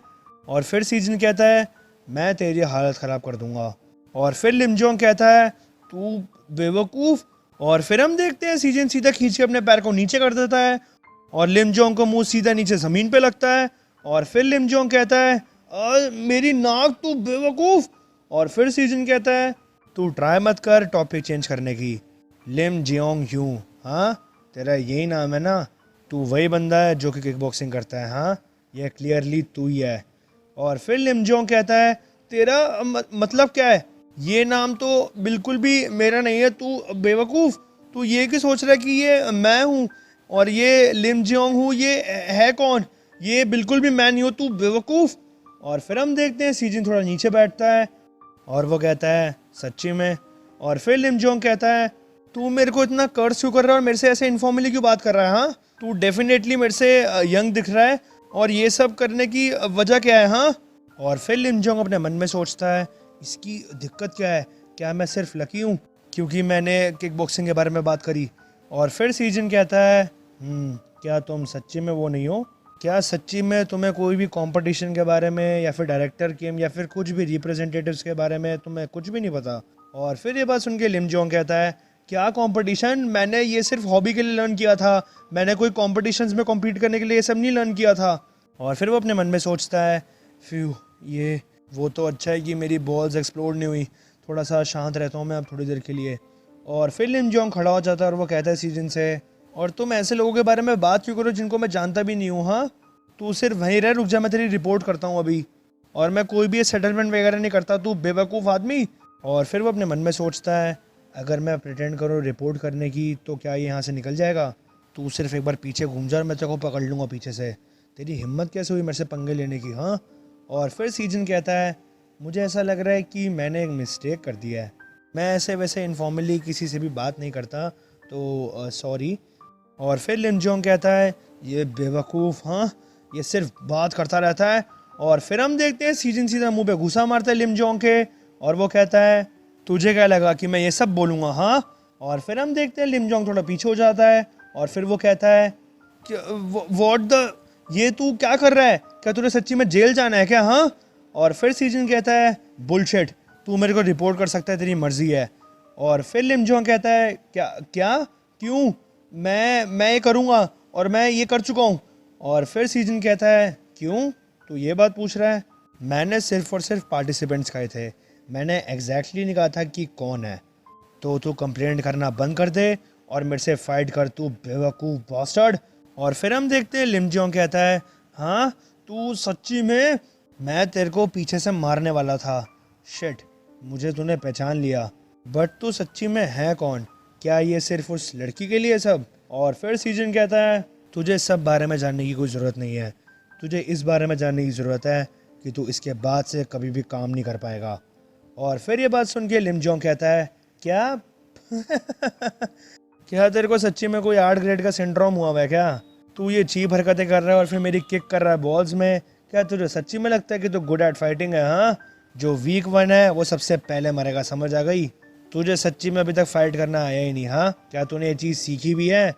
और फिर सीजन कहता है, मैं तेरी हालत ख़राब कर दूंगा। और फिर लिम जोंग कहता है, तू बेवकूफ़। और फिर हम देखते हैं सीजन सीधा खींच के अपने पैर को नीचे कर देता है और लिम जोंग को मुंह सीधा नीचे ज़मीन पे लगता है। और फिर लिम जोंग कहता है, मेरी नाक, तू बेवकूफ़। और फिर सीजन कहता है, तू ट्राई मत कर टॉपिक चेंज करने की, लिम जियोंग ह्यू, हाँ तेरा यही नाम है ना? तू वही बंदा है जो कि किक बॉक्सिंग करता है? हाँ, यह क्लियरली तू ही है। और फिर लिम जोंग कहता है, तेरा मतलब क्या है? ये नाम तो बिल्कुल भी मेरा नहीं है, तू बेवकूफ़। तू ये क्यों सोच रहा है कि ये मैं हूँ और ये लिम जियोंग हूँ, ये है कौन? ये बिल्कुल भी मैं नहीं हूँ, तू बेवकूफ़। और फिर हम देखते हैं सीजन थोड़ा नीचे बैठता है और वो कहता है, सच्ची में? और फिर लिम जोंग कहता है, तू मेरे को इतना कर्स क्यों कर रहा है और मेरे से ऐसे इनफॉर्मली क्यों बात कर रहा है? हाँ, तू डेफिनेटली मेरे से यंग दिख रहा है और ये सब करने की वजह क्या है? हाँ। और फिर लिम जोंग अपने मन में सोचता है, इसकी दिक्कत क्या है? क्या मैं सिर्फ लकी हूँ क्योंकि मैंने किक बॉक्सिंग के बारे में बात करी? और फिर सीजन कहता है, क्या तुम सच्ची में वो नहीं हो? क्या सच्ची में तुम्हें कोई भी कंपटीशन के बारे में या फिर डायरेक्टर किम या फिर कुछ भी रिप्रेजेंटेटिव्स के बारे में तुम्हें कुछ भी नहीं पता? और फिर ये बात सुन के लिम जोंग कहता है, क्या कंपटीशन? मैंने ये सिर्फ हॉबी के लिए लर्न किया था, मैंने कोई कॉम्पिटिशन्स में कॉम्पीट करने के लिए ये सब नहीं लर्न किया था। और फिर वो अपने मन में सोचता है, फ्यू, ये वो तो अच्छा है कि मेरी बॉल्स एक्सप्लोड नहीं हुई, थोड़ा सा शांत रहता हूँ मैं अब थोड़ी देर के लिए। और फिर लिम जोंग खड़ा हो जाता है और वो कहता है सीजन से, और तुम ऐसे लोगों के बारे में बात क्यों करो जिनको मैं जानता भी नहीं हूँ? हाँ, तू सिर्फ वहीं रह, रुक जा, मैं तेरी रिपोर्ट करता हूँ अभी। और मैं कोई भी सेटलमेंट वगैरह नहीं करता, तू बेवकूफ़ आदमी। और फिर वो अपने मन में सोचता है, अगर मैं प्रिटेंड करूँ रिपोर्ट करने की तो क्या ये यहाँ से निकल जाएगा? तू सिर्फ एक बार पीछे घूम जा और मैं तेरे को पकड़ लूँगा पीछे से। तेरी हिम्मत कैसे हुई मेरे से पंगे लेने की? हाँ। और फिर सीजन कहता है, मुझे ऐसा लग रहा है कि मैंने एक मिस्टेक कर दिया है। मैं ऐसे वैसे इनफॉर्मली किसी से भी बात नहीं करता, तो सॉरी। और फिर लिम जोंग कहता है, ये बेवकूफ़, हाँ, ये सिर्फ बात करता रहता है। और फिर हम देखते हैं सीजन सीधा मुंह पे घुसा मारता है लिम जोंग के, और वो कहता है, तुझे क्या लगा कि मैं ये सब बोलूँगा? हाँ। और फिर हम देखते हैं लिम जोंग थोड़ा पीछे हो जाता है, और फिर वो कहता है, व्हाट द, ये तू क्या कर रहा है? क्या तुझे सच्ची में जेल जाना है क्या? हाँ। और फिर सीजन कहता है, बुलशिट, तू मेरे को रिपोर्ट कर सकता है, तेरी मर्जी है। और फिर लिम जोंग कहता है, क्या क्या क्यों? मैं ये करूँगा, और मैं ये कर चुका हूँ। और फिर सीजन कहता है, क्यों तू ये बात पूछ रहा है? मैंने सिर्फ और सिर्फ पार्टिसिपेंट्स कहे थे, मैंने एग्जैक्टली नहीं कहा था कि कौन है। तो तू कंप्लेंट करना बंद कर दे और मेरे से फाइट कर, तू बेवकूफ़ बास्टर्ड। और फिर हम देखते हैं लिम जोंग कहता है, हाँ, तू सच्ची में, मैं तेरे को पीछे से मारने वाला था। शिट, मुझे तूने पहचान लिया। बट तू सच्ची में है कौन? क्या ये सिर्फ उस लड़की के लिए सब? और फिर सीजन कहता है, तुझे सब बारे में जानने की कोई ज़रूरत नहीं है। तुझे इस बारे में जानने की ज़रूरत है कि तू इसके बाद से कभी भी काम नहीं कर पाएगा। और फिर ये बात सुन के लिम जोंग कहता है, क्या क्या तेरे को सच्ची में कोई 8 ग्रेड का सिंड्रोम हुआ हुआ है क्या? तू ये चीप हरकतें कर रहा है और फिर मेरी किक कर रहा है बॉल्स में। क्या तुझे सच्ची में लगता है कि तू गुड एट फाइटिंग है? हाँ, जो वीक वन है वो सबसे पहले मरेगा, समझ आ गई? तुझे सच्ची में अभी तक फाइट करना आया ही नहीं। हाँ, क्या तूने ये चीज़ सीखी भी है?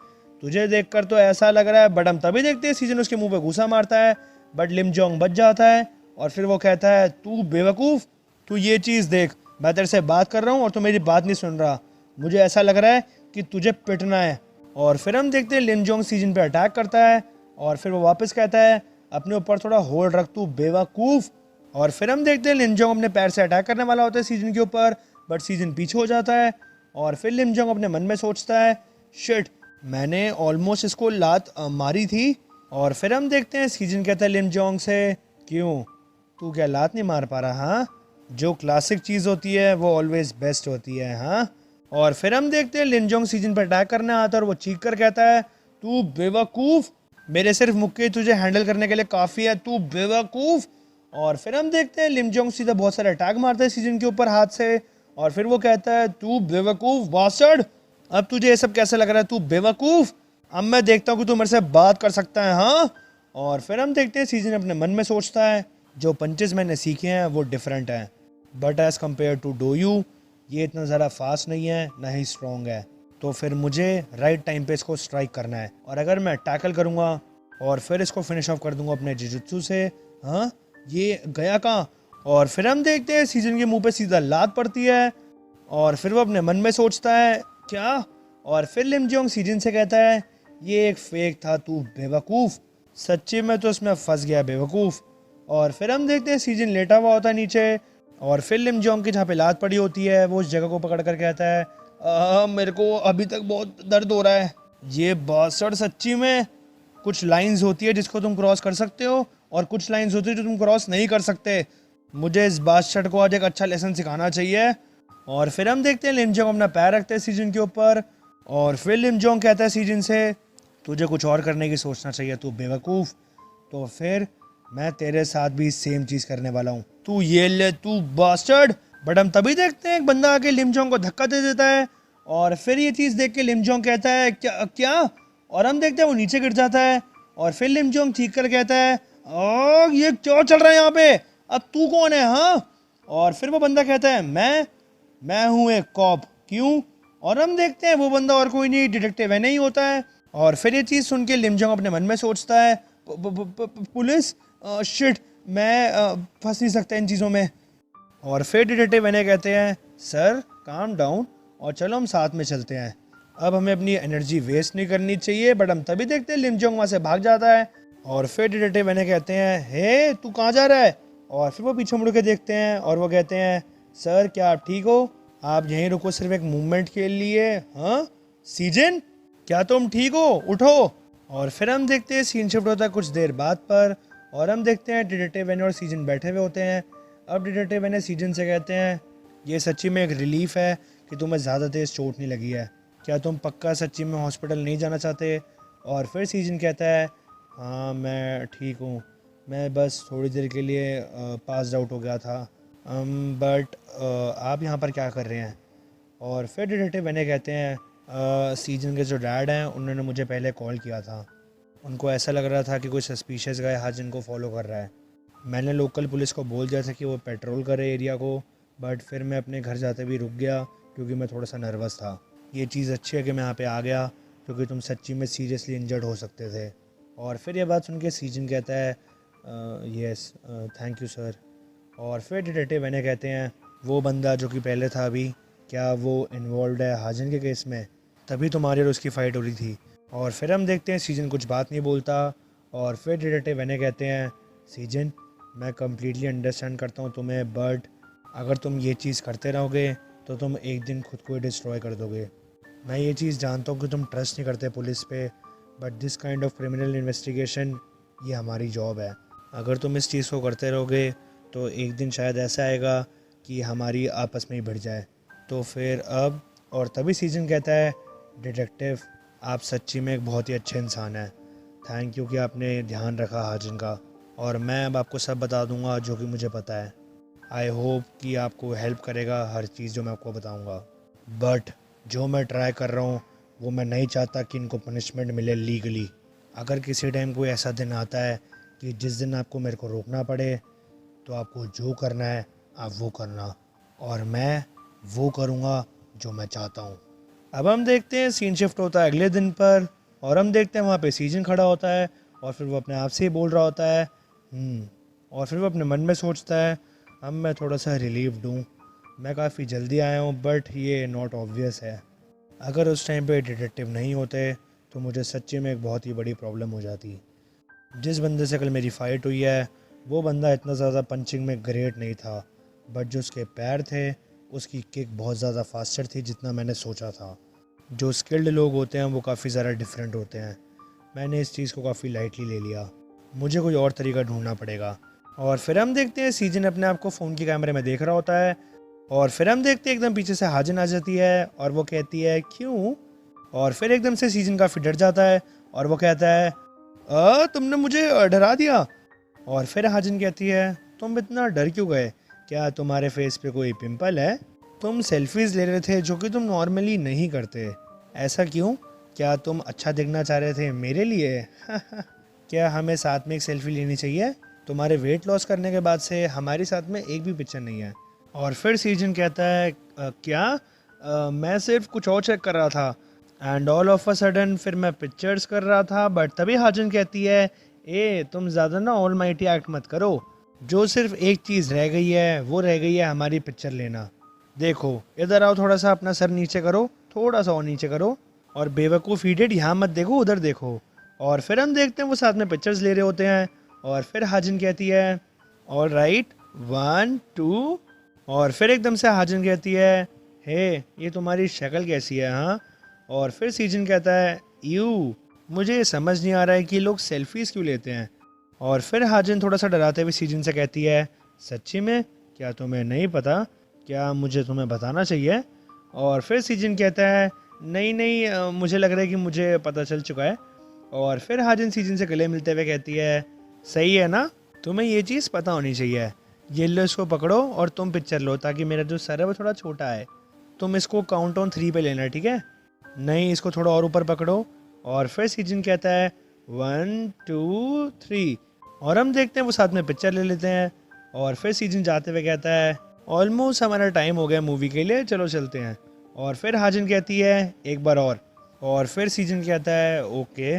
तुझे देखकर तो ऐसा लग रहा है, बट हम तभी देखते हैं सीजन उसके मुंह पे घूसा मारता है, बट लिम जोंग बच जाता है। और फिर वो कहता है, तू बेवकूफ़, तू ये चीज़ देख, मैं तेरे से बात कर रहा हूँ और तू मेरी बात नहीं सुन रहा। मुझे ऐसा लग रहा है कि तुझे पिटना है। और फिर हम देखते हैं लिम जोंग सीजन पे अटैक करता है, और फिर वो वापस कहता है, अपने ऊपर थोड़ा होल्ड रख, तू बेवकूफ़। और फिर हम देखते हैं लिम जोंग अपने पैर से अटैक करने वाला होता है सीजन के ऊपर, बट सीजन पीछे हो जाता है। और फिर लिम जोंग अपने मन में सोचता है, शिट, मैंने ऑलमोस्ट इसको लात मारी थी। और फिर हम देखते हैं सीजन कहता है लिम जोंग से, क्यों, तू क्या लात नहीं मार पा रहा? हाँ, जो क्लासिक चीज़ होती है वो ऑलवेज बेस्ट होती है। हाँ। और फिर हम देखते हैं लिम जोंग सीजन पर अटैक करने आता है और वो चीख कर कहता है, तू बेवकूफ़, मेरे सिर्फ मुक्के तुझे हैंडल करने के लिए काफ़ी है, तू बेवकूफ़। और फिर हम देखते हैं लिम जोंग सीधा बहुत सारे अटैक मारता है सीजन के ऊपर हाथ से, और फिर वो कहता है, तू बेवकूफ़ बास्टर्ड, अब तुझे ये सब कैसे लग रहा है? तू बेवकूफ़, अब मैं देखता हूँ कि तू मेरे से बात कर सकता है। हाँ। और फिर हम देखते हैं सीजन अपने मन में सोचता है, जो पंचेस मैंने सीखे हैं वो डिफरेंट हैं, but as compare to do you, ये इतना ज़्यादा फास्ट नहीं है, ना ही स्ट्रॉन्ग है। तो फिर मुझे राइट टाइम पे इसको स्ट्राइक करना है, और अगर मैं टैकल करूँगा और फिर इसको फिनिश ऑफ कर दूंगा अपने जुजुत्सु से। हाँ, ये गया कहाँ? और फिर हम देखते हैं सीजन के मुंह पे सीधा लात पड़ती है, और फिर वो अपने मन में सोचता है, क्या? और फिर लिम जोंग सीजन से कहता है, ये एक फेक था, तू बेवकूफ़, सच्ची में तो उसमें फंस गया बेवकूफ़। और फिर हम देखते हैं सीजन लेटा हुआ होता है नीचे, और फिर लिम जोंग की जहाँ पे लात पड़ी होती है वो उस जगह को पकड़ कर कहता है, मेरे को अभी तक बहुत दर्द हो रहा है। ये बास्टर्ड, सच्ची में कुछ लाइंस होती है जिसको तुम क्रॉस कर सकते हो, और कुछ लाइंस होती है जो तुम क्रॉस नहीं कर सकते। मुझे इस बास्टर्ड को आज एक अच्छा लेसन सिखाना चाहिए। और फिर हम देखते हैं लिम जोंग अपना पैर रखते हैं सीजन के ऊपर, और फिर लिम जोंग कहता है सीजन से, तुझे कुछ और करने की सोचना चाहिए, तू बेवकूफ़। तो फिर मैं तेरे साथ भी सेम चीज़ करने वाला हूँ, तू ये ले, तू बास्टर्ड। बट हम तभी देखते हैं एक बंदा आके लिम जोंग को धक्का दे देता है, और फिर ये चीज़ देख के लिम जोंग कहता है, क्या क्या? और हम देखते हैं वो नीचे गिर जाता है, और फिर लिम जोंग चीख कर कहता है, ये क्या चल रहा है यहाँ पे? अब तू कौन है? हाँ। और फिर वो बंदा कहता है, मैं हूँ एक कॉप। क्यों? और हम देखते हैं वो बंदा और कोई नहीं, डिटेक्टिव है नहीं होता है। और फिर ये चीज़ सुन के लिम जोंग अपने मन में सोचता है, पुलिस, शिट, मैं फंस नहीं सकता इन चीज़ों में। और फिर डिटेक्टिव एने कहते हैं, सर काम डाउन, और चलो हम साथ में चलते हैं, अब हमें अपनी एनर्जी वेस्ट नहीं करनी चाहिए। बट हम तभी देखते हैं लिम जोंग वहाँ से भाग जाता है, और फिर डिटेक्टिव एने कहते हैं, हे तू कहाँ जा रहा है? और फिर वो पीछे मुड़ के देखते हैं और वो कहते हैं, सर क्या आप ठीक हो? आप यहीं रुको सिर्फ एक मूवमेंट के लिए। हाँ सीजन, क्या तुम ठीक हो, उठो। और फिर हम देखते हैं सीन शिफ्ट होता है कुछ देर बाद पर, और हम देखते हैं डिटेक्टिव वेन और सीजन बैठे हुए होते हैं। अब डिटेक्टिव वेन सीजन से कहते हैं ये सच्ची में एक रिलीफ है कि तुम्हें ज़्यादा तेज़ चोट नहीं लगी है, क्या तुम पक्का सच्ची में हॉस्पिटल नहीं जाना चाहते। और फिर सीजन कहता है हाँ मैं ठीक हूँ, मैं बस थोड़ी देर के लिए पास आउट हो गया था, बट आप यहाँ पर क्या कर रहे हैं। और फिर डिटेक्टिव वेने कहते हैं सीजन के जो डैड हैं उन्होंने मुझे पहले कॉल किया था, उनको ऐसा लग रहा था कि कोई सस्पिशियस गाय हाजिन को फॉलो कर रहा है। मैंने लोकल पुलिस को बोल दिया था कि वो पेट्रोल करे एरिया को, बट फिर मैं अपने घर जाते भी रुक गया क्योंकि मैं थोड़ा सा नर्वस था। ये चीज़ अच्छी है कि मैं यहाँ पे आ गया क्योंकि तुम सच्ची में सीरियसली इंजर्ड हो सकते थे। और फिर ये बात सुन के सीजन कहता है यस थैंक यू सर। और फिर डिटेक्टिव वेने कहते हैं वो बंदा जो कि पहले था अभी, क्या वो इन्वॉल्व है हाजिन के केस में, तभी तुम्हारी और उसकी फ़ाइट हो रही थी। और फिर हम देखते हैं सीजन कुछ बात नहीं बोलता। और फिर डिटेक्टिव वेने कहते हैं सीजन मैं कम्प्लीटली अंडरस्टैंड करता हूँ तुम्हें, बट अगर तुम ये चीज़ करते रहोगे तो तुम एक दिन खुद को ही डिस्ट्रॉय कर दोगे। मैं ये चीज़ जानता हूँ कि तुम ट्रस्ट नहीं करते पुलिस पे, but this kind of criminal investigation ये हमारी जॉब है। अगर तुम इस चीज़ को करते रहोगे तो एक दिन शायद ऐसा आएगा कि हमारी आपस में ही भिड़ जाए। तो फिर अब और तभी सीजन कहता है डिटेक्टिव आप सच्ची में एक बहुत ही अच्छे इंसान हैं, थैंक यू कि आपने ध्यान रखा हाजिन का, और मैं अब आपको सब बता दूंगा जो कि मुझे पता है। आई होप कि आपको हेल्प करेगा हर चीज़ जो मैं आपको बताऊंगा, बट जो मैं ट्राई कर रहा हूँ वो मैं नहीं चाहता कि इनको पनिशमेंट मिले लीगली। अगर किसी टाइम कोई ऐसा दिन आता है कि जिस दिन आपको मेरे को रोकना पड़े तो आपको जो करना है आप वो करना, और मैं वो करूँगा जो मैं चाहता हूँ। अब हम देखते हैं सीन शिफ्ट होता है अगले दिन पर, और हम देखते हैं वहाँ पे सीजन खड़ा होता है और फिर वो अपने आप से ही बोल रहा होता है और फिर वो अपने मन में सोचता है अब मैं थोड़ा सा रिलीव्ड हूँ, मैं काफ़ी जल्दी आया हूँ, बट ये नॉट ऑब्वियस है। अगर उस टाइम पे डिटेक्टिव नहीं होते तो मुझे सच्ची में एक बहुत ही बड़ी प्रॉब्लम हो जाती। जिस बंदे से कल मेरी फ़ाइट हुई है वो बंदा इतना ज़्यादा पंचिंग में ग्रेट नहीं था, बट जो उसके पैर थे उसकी किक बहुत ज़्यादा फास्टर थी जितना मैंने सोचा था। जो स्किल्ड लोग होते हैं वो काफ़ी ज़्यादा डिफरेंट होते हैं। मैंने इस चीज़ को काफ़ी लाइटली ले लिया, मुझे कोई और तरीका ढूंढना पड़ेगा। और फिर हम देखते हैं सीजन अपने आप को फ़ोन के कैमरे में देख रहा होता है, और फिर हम देखते हैं एकदम पीछे से हाजिन आ जाती है और वो कहती है क्यों। और फिर एकदम से सीजन काफ़ी डर जाता है और वो कहता है तुमने मुझे डरा दिया। और फिर हाजिन कहती है तुम इतना डर क्यों गए, क्या तुम्हारे फेस पे कोई पिंपल है, तुम सेल्फीज़ ले रहे थे जो कि तुम नॉर्मली नहीं करते, ऐसा क्यों, क्या तुम अच्छा दिखना चाह रहे थे मेरे लिए क्या हमें साथ में एक सेल्फी लेनी चाहिए, तुम्हारे वेट लॉस करने के बाद से हमारी साथ में एक भी पिक्चर नहीं है। और फिर सीजन कहता है क्या मैं सिर्फ कुछ और चेक कर रहा था, and all of a sudden फिर मैं पिक्चर्स कर रहा था, बट तभी हाजिन कहती है ए तुम ज़्यादा ना ऑल माइटी एक्ट मत करो, जो सिर्फ एक चीज़ रह गई है वो रह गई है हमारी पिक्चर लेना। देखो इधर आओ, थोड़ा सा अपना सर नीचे करो, थोड़ा सा और नीचे करो, और बेवकूफ़ इडियट यहाँ मत देखो उधर देखो। और फिर हम देखते हैं वो साथ में पिक्चर्स ले रहे होते हैं, और फिर हाजिन कहती है ऑल राइट 1 2। और फिर एकदम से हाजिन कहती है हे ये तुम्हारी शक्ल कैसी है हाँ। और फिर सीजन कहता है यू मुझे ये समझ नहीं आ रहा है कि लोग सेल्फीज़ क्यों लेते हैं। और फिर हाजिन थोड़ा सा डराते हुए सीजन से कहती है सच्ची में क्या तुम्हें नहीं पता, क्या मुझे तुम्हें बताना चाहिए। और फिर सीजन कहता है नहीं नहीं मुझे लग रहा है कि मुझे पता चल चुका है। और फिर हाजिन सीजन से गले मिलते हुए कहती है सही है ना, तुम्हें ये चीज़ पता होनी चाहिए, ये लो इसको पकड़ो और तुम पिक्चर लो ताकि मेरा जो सर है वो थोड़ा छोटा है, तुम इसको काउंट ऑन 3 पे लेना ठीक है, नहीं इसको थोड़ा और ऊपर पकड़ो। और फिर सीजन कहता है 1 2 3, और हम देखते हैं वो साथ में पिक्चर ले लेते हैं। और फिर सीजन जाते हुए कहता है ऑलमोस्ट हमारा टाइम हो गया मूवी के लिए, चलो चलते हैं। और फिर हाजिन कहती है एक बार और फिर सीजन कहता है ओके।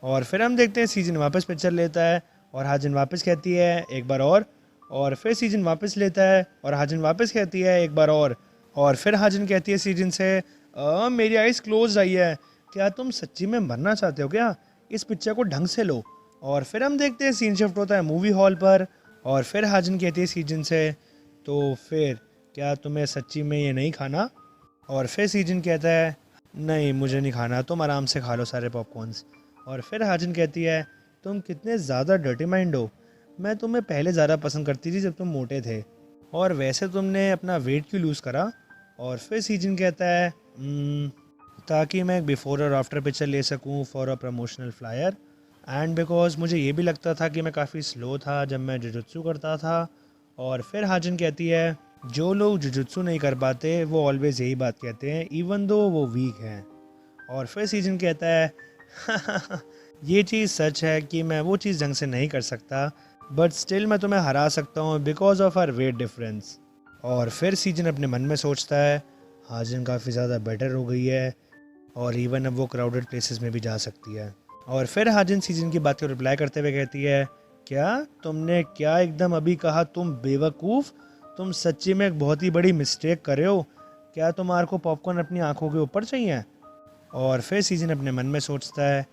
और फिर हम देखते हैं सीजन वापस पिक्चर लेता है और हाजिन वापस कहती है एक बार और फिर सीजन वापस लेता है और हाजिन वापस कहती है एक बार और फिर हाजिन कहती है सीजन से मेरी आइज़ क्लोज आई है, क्या तुम सच्ची में मरना चाहते हो क्या, इस पिक्चर को ढंग से लो। और फिर हम देखते हैं सीन शिफ्ट होता है मूवी हॉल पर, और फिर हाजिन कहती है सीजन से तो फिर क्या तुम्हें सच्ची में ये नहीं खाना। और फिर सीजन कहता है नहीं मुझे नहीं खाना, तुम आराम से खा लो सारे पॉपकॉर्न्स। और फिर हाजिन कहती है तुम कितने ज़्यादा डर्टी माइंड हो, मैं तुम्हें पहले ज़्यादा पसंद करती थी जब तुम मोटे थे, और वैसे तुमने अपना वेट क्यों लूज़ करा। और फिर सीजन कहता है ताकि मैं एक बिफोर और आफ्टर पिक्चर ले सकूं for a promotional flyer, and because मुझे ये भी लगता था कि मैं काफ़ी स्लो था जब मैं जुजुत्सु करता था। और फिर हाजिन कहती है जो लोग जुजुत्सु नहीं कर पाते वो ऑलवेज़ यही बात कहते हैं इवन दो वो वीक हैं। और फिर सीजन कहता है ये चीज़ सच है कि मैं वो चीज़ ढंग से नहीं कर सकता, बट स्टिल मैं तुम्हें हरा सकता हूँ because of our weight difference. और फिर सीजन अपने मन में सोचता है हाजिन काफ़ी ज़्यादा बेटर हो गई है और इवन अब वो क्राउडेड प्लेसेस में भी जा सकती है। और फिर हाजिन सीजन की बात को रिप्लाई करते हुए कहती है क्या तुमने क्या एकदम अभी कहा तुम बेवकूफ़, तुम सच्ची में एक बहुत ही बड़ी मिस्टेक कर रहे हो, क्या तुम्हारे को पॉपकॉर्न अपनी आंखों के ऊपर चाहिए। और फिर सीजन अपने मन में सोचता है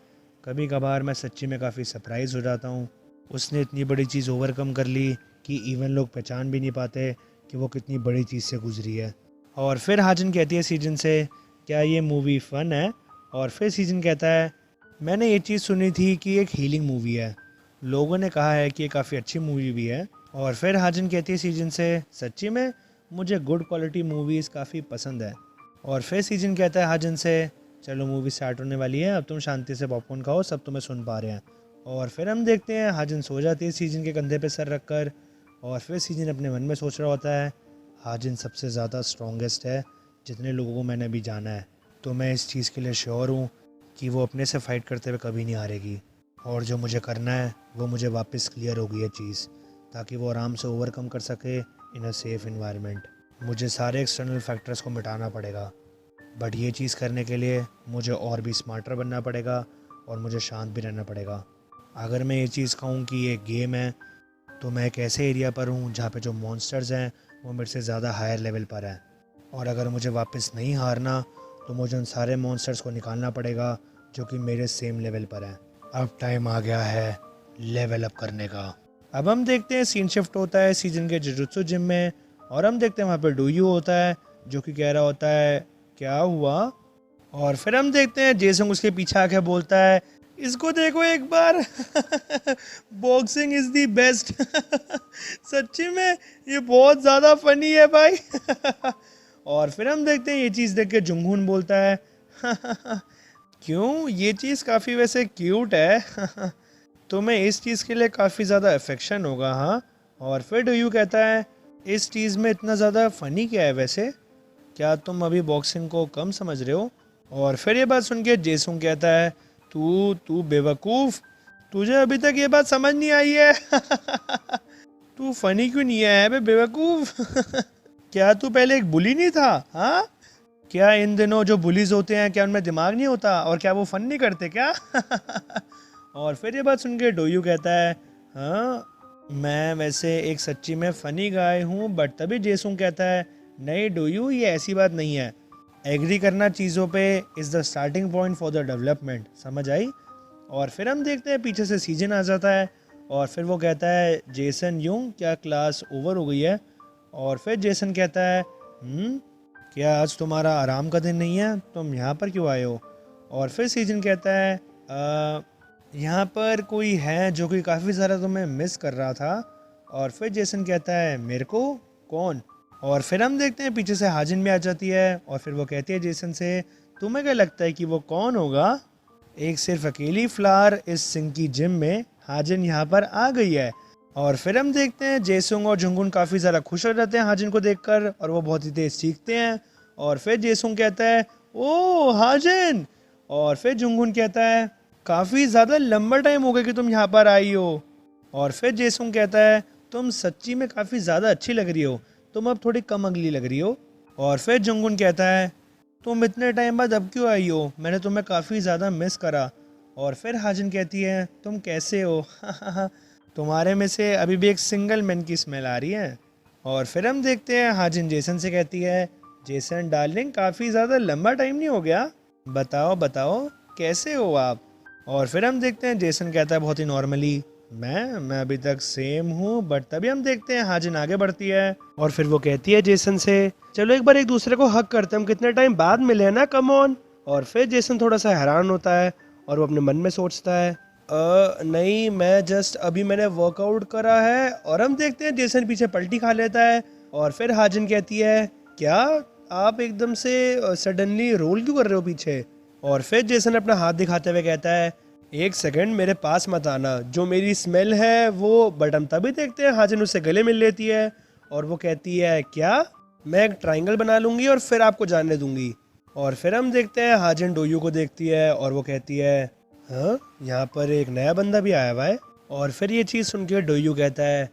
कभी कभार मैं सच्ची में काफ़ी सरप्राइज़ हो जाता हूँ, उसने इतनी बड़ी चीज़ ओवरकम कर ली कि इवन लोग पहचान भी नहीं पाते कि वो कितनी बड़ी चीज़ से गुजरी है। और फिर हाजिन कहती है सीजन से क्या ये मूवी फ़न है। और फिर सीजन कहता है मैंने ये चीज़ सुनी थी कि एक हीलिंग मूवी है, लोगों ने कहा है कि ये काफ़ी अच्छी मूवी भी है। और फिर हाजिन कहती है सीजन से सच्ची में मुझे गुड क्वालिटी मूवीज़ काफ़ी पसंद है। और फिर सीजन कहता है हाजिन से चलो मूवी स्टार्ट होने वाली है, अब तुम शांति से पॉपकॉर्न खाओ, सब तुम्हें सुन पा रहे हैं। और फिर हम देखते हैं हाजिन सो जाती है सीजन के कंधे पे सर रखकर। और फिर सीजन अपने मन में सोच रहा होता है हाजिन सबसे ज़्यादा स्ट्रॉन्गेस्ट है जितने लोगों को मैंने अभी जाना है, तो मैं इस चीज़ के लिए श्योर हूँ कि वो अपने से फ़ाइट करते हुए कभी नहीं हारेगी। और जो मुझे करना है वो मुझे वापस क्लियर हो गई है चीज़, ताकि वो आराम से ओवरकम कर सके इन अ सेफ़ इन्वायरमेंट। मुझे सारे एक्सटर्नल फैक्टर्स को मिटाना पड़ेगा, बट ये चीज़ करने के लिए मुझे और भी स्मार्टर बनना पड़ेगा और मुझे शांत भी रहना पड़ेगा। अगर मैं ये चीज़ कहूँ कि ये गेम है, तो मैं एक ऐसे एरिया पर हूँ जहाँ पे जो मॉन्स्टर्स हैं वो मेरे से ज़्यादा हायर लेवल पर हैं, और अगर मुझे वापस नहीं हारना तो मुझे उन सारे मॉन्स्टर्स को निकालना पड़ेगा जो कि मेरे सेम लेवल पर हैं। अब टाइम आ गया है लेवल अप करने का। अब हम देखते हैं सीन शिफ्ट होता है सीजन के जुजुत्सु जिम में, और हम देखते हैं वहाँ पर डूयू होता है जो कि कह रहा होता है क्या हुआ। और फिर हम देखते हैं जेसंग उसके पीछे आके बोलता है इसको देखो एक बार बॉक्सिंग इज दी बेस्ट सच्ची में ये बहुत ज़्यादा फनी है भाई और फिर हम देखते हैं ये चीज़ देख के जुंगहून बोलता है क्यों, ये चीज़ काफ़ी वैसे क्यूट है तुम्हें इस चीज़ के लिए काफ़ी ज़्यादा अफेक्शन होगा हाँ। और फिर डूयू कहता है इस चीज़ में इतना ज़्यादा फ़नी क्या है वैसे, क्या तुम अभी बॉक्सिंग को कम समझ रहे हो। और फिर ये बात सुन के जेसुंग कहता है तू तू बेवकूफ़, तुझे अभी तक ये बात समझ नहीं आई है तू फनी क्यों नहीं है बे बेवकूफ़ क्या तू पहले एक बुली नहीं था हाँ, क्या इन दिनों जो बुलीज होते हैं क्या उनमें दिमाग नहीं होता, और क्या वो फन नहीं करते क्या और फिर ये बात सुन के डोयू कहता है हाँ मैं वैसे एक सच्ची में फ़नी गाय हूँ, बट तभी जेसुंग कहता है नहीं डोयू ये ऐसी बात नहीं है, एग्री करना चीज़ों पे is the starting point for the development, समझ आई। और फिर हम देखते हैं पीछे से सीजन आ जाता है और फिर वो कहता है जेसन यूं क्या क्लास ओवर हो गई है। और फिर जेसन कहता है क्या आज तुम्हारा आराम का दिन नहीं है, तुम यहाँ पर क्यों आए हो। और फिर सीजन कहता है यहाँ पर कोई है जो कि काफ़ी ज़्यादा तुम्हें मिस कर रहा था। और फिर जेसन कहता है मेरे को, कौन। और फिर हम देखते हैं पीछे से हाजिन भी आ जाती है और फिर वो कहती है जेसन से तुम्हें क्या लगता है कि वो कौन होगा। एक सिर्फ अकेली फ्लावर इस सिंह की जिम में हाजिन यहाँ पर आ गई है। और फिर हम देखते हैं जेसुंग और जुंगुन काफ़ी ज़्यादा खुश हो जाते हैं हाजिन को देखकर और वो बहुत ही तेज़ सीखते हैं। और फिर जेसुंग कहता है ओ हाजिन। और फिर जुंगुन कहता है काफ़ी ज़्यादा लंबा टाइम हो गया कि तुम यहाँ पर आई हो। और फिर जेसुंग कहता है तुम सच्ची में काफ़ी ज़्यादा अच्छी लग रही हो, तुम अब थोड़ी कम अगली लग रही हो। और फिर जुंगुन कहता है तुम इतने टाइम बाद अब क्यों आई हो, मैंने तुम्हें काफ़ी ज़्यादा मिस करा। और फिर हाजिन कहती है तुम कैसे हो तुम्हारे में से अभी भी एक सिंगल मैन की स्मेल आ रही है। और फिर हम देखते हैं हाजिन जेसन से कहती है जेसन डार्लिंग काफ़ी ज़्यादा लंबा टाइम नहीं हो गया, बताओ बताओ कैसे हो आप। और फिर हम देखते हैं जेसन कहता है बहुत ही नॉर्मली मैं अभी तक सेम हूँ। बट तभी हम देखते हैं हाजिन आगे बढ़ती है और फिर वो कहती है जेसन से चलो एक बार एक दूसरे को हक करते हैं, हम कितने टाइम बाद मिले हैं ना, कम ऑन। और फिर जेसन थोड़ा सा हैरान होता है और वो अपने मन में सोचता है नहीं, मैं जस्ट अभी मैंने वर्कआउट करा है। और हम देखते हैं जेसन पीछे पलटी खा लेता है और फिर हाजिन कहती है क्या आप एकदम से सडनली रोल क्यों कर रहे हो पीछे। और फिर जेसन अपना हाथ दिखाते हुए कहता है एक सेकंड मेरे पास मत आना, जो मेरी स्मेल है वो। बट हम तभी देखते हैं हाजिन उससे गले मिल लेती है और वो कहती है क्या, मैं एक ट्रायंगल बना लूँगी और फिर आपको जानने दूंगी। और फिर हम देखते हैं हाजिन डोयू को देखती है और वो कहती है हाँ, यहाँ पर एक नया बंदा भी आया हुआ है। और फिर ये चीज़ सुन के डोयू कहता है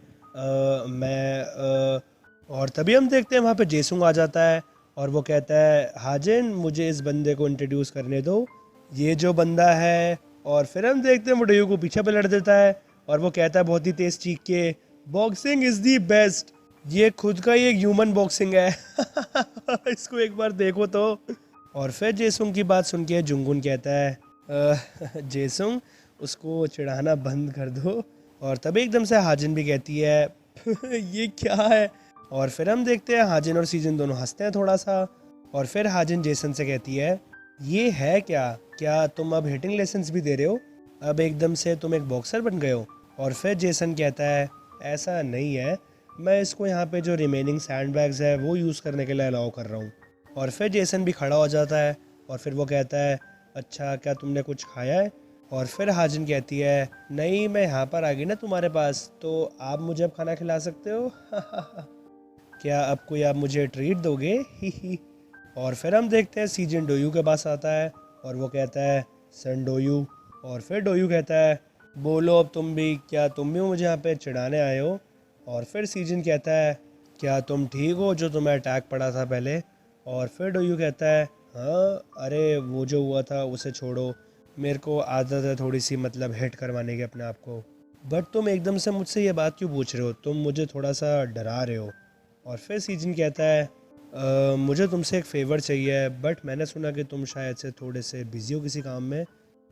और तभी हम देखते हैं वहाँ पे जेसुंग आ जाता है और वो कहता है हाजिन मुझे इस बंदे को इंट्रोड्यूस करने दो, ये जो बंदा है। और फिर हम देखते हैं वो डोयू को पीछे पलट देता है और वो कहता है बहुत ही तेज चीख के बॉक्सिंग इज़ दी बेस्ट, ये खुद का ही एक ह्यूमन बॉक्सिंग है इसको एक बार देखो तो। और फिर जेसुंग की बात सुन के जुंगुन कहता है जेसुंग उसको चिढ़ाना बंद कर दो। और तभी एकदम से हाजिन भी कहती है ये क्या है। और फिर हम देखते हैं हाजिन और सीजन दोनों हंसते हैं थोड़ा सा। और फिर हाजिन जेसन से कहती है ये है क्या, क्या तुम अब हिटिंग लेसन्स भी दे रहे हो, अब एकदम से तुम एक बॉक्सर बन गए हो। और फिर जेसन कहता है ऐसा नहीं है, मैं इसको यहाँ पे जो रिमेनिंग सैंड बैग्स है वो यूज़ करने के लिए अलाउ कर रहा हूँ। और फिर जेसन भी खड़ा हो जाता है और फिर वो कहता है अच्छा क्या तुमने कुछ खाया है। और फिर हाजिन कहती है नहीं, मैं यहाँ पर आ गई ना तुम्हारे पास, तो आप मुझे अब खाना खिला सकते हो क्या अब कोई आप मुझे ट्रीट दोगे ही। और फिर हम देखते हैं सीजन डोयू के पास आता है और वो कहता है सन डोयू। और फिर डोयू कहता है बोलो अब तुम भी, क्या तुम भी मुझे यहाँ पे चिढ़ाने आए हो। और फिर सीजन कहता है क्या तुम ठीक हो, जो तुम्हें अटैक पड़ा था पहले। और फिर डोयू कहता है हाँ, अरे वो जो हुआ था उसे छोड़ो, मेरे को आदत है थोड़ी सी मतलब हिट करवाने की अपने आप को। बट तुम एकदम से मुझसे ये बात क्यों पूछ रहे हो, तुम मुझे थोड़ा सा डरा रहे हो। और फिर सीजन कहता है मुझे तुमसे एक फ़ेवर चाहिए, बट मैंने सुना कि तुम शायद से थोड़े से बिज़ी हो किसी काम में,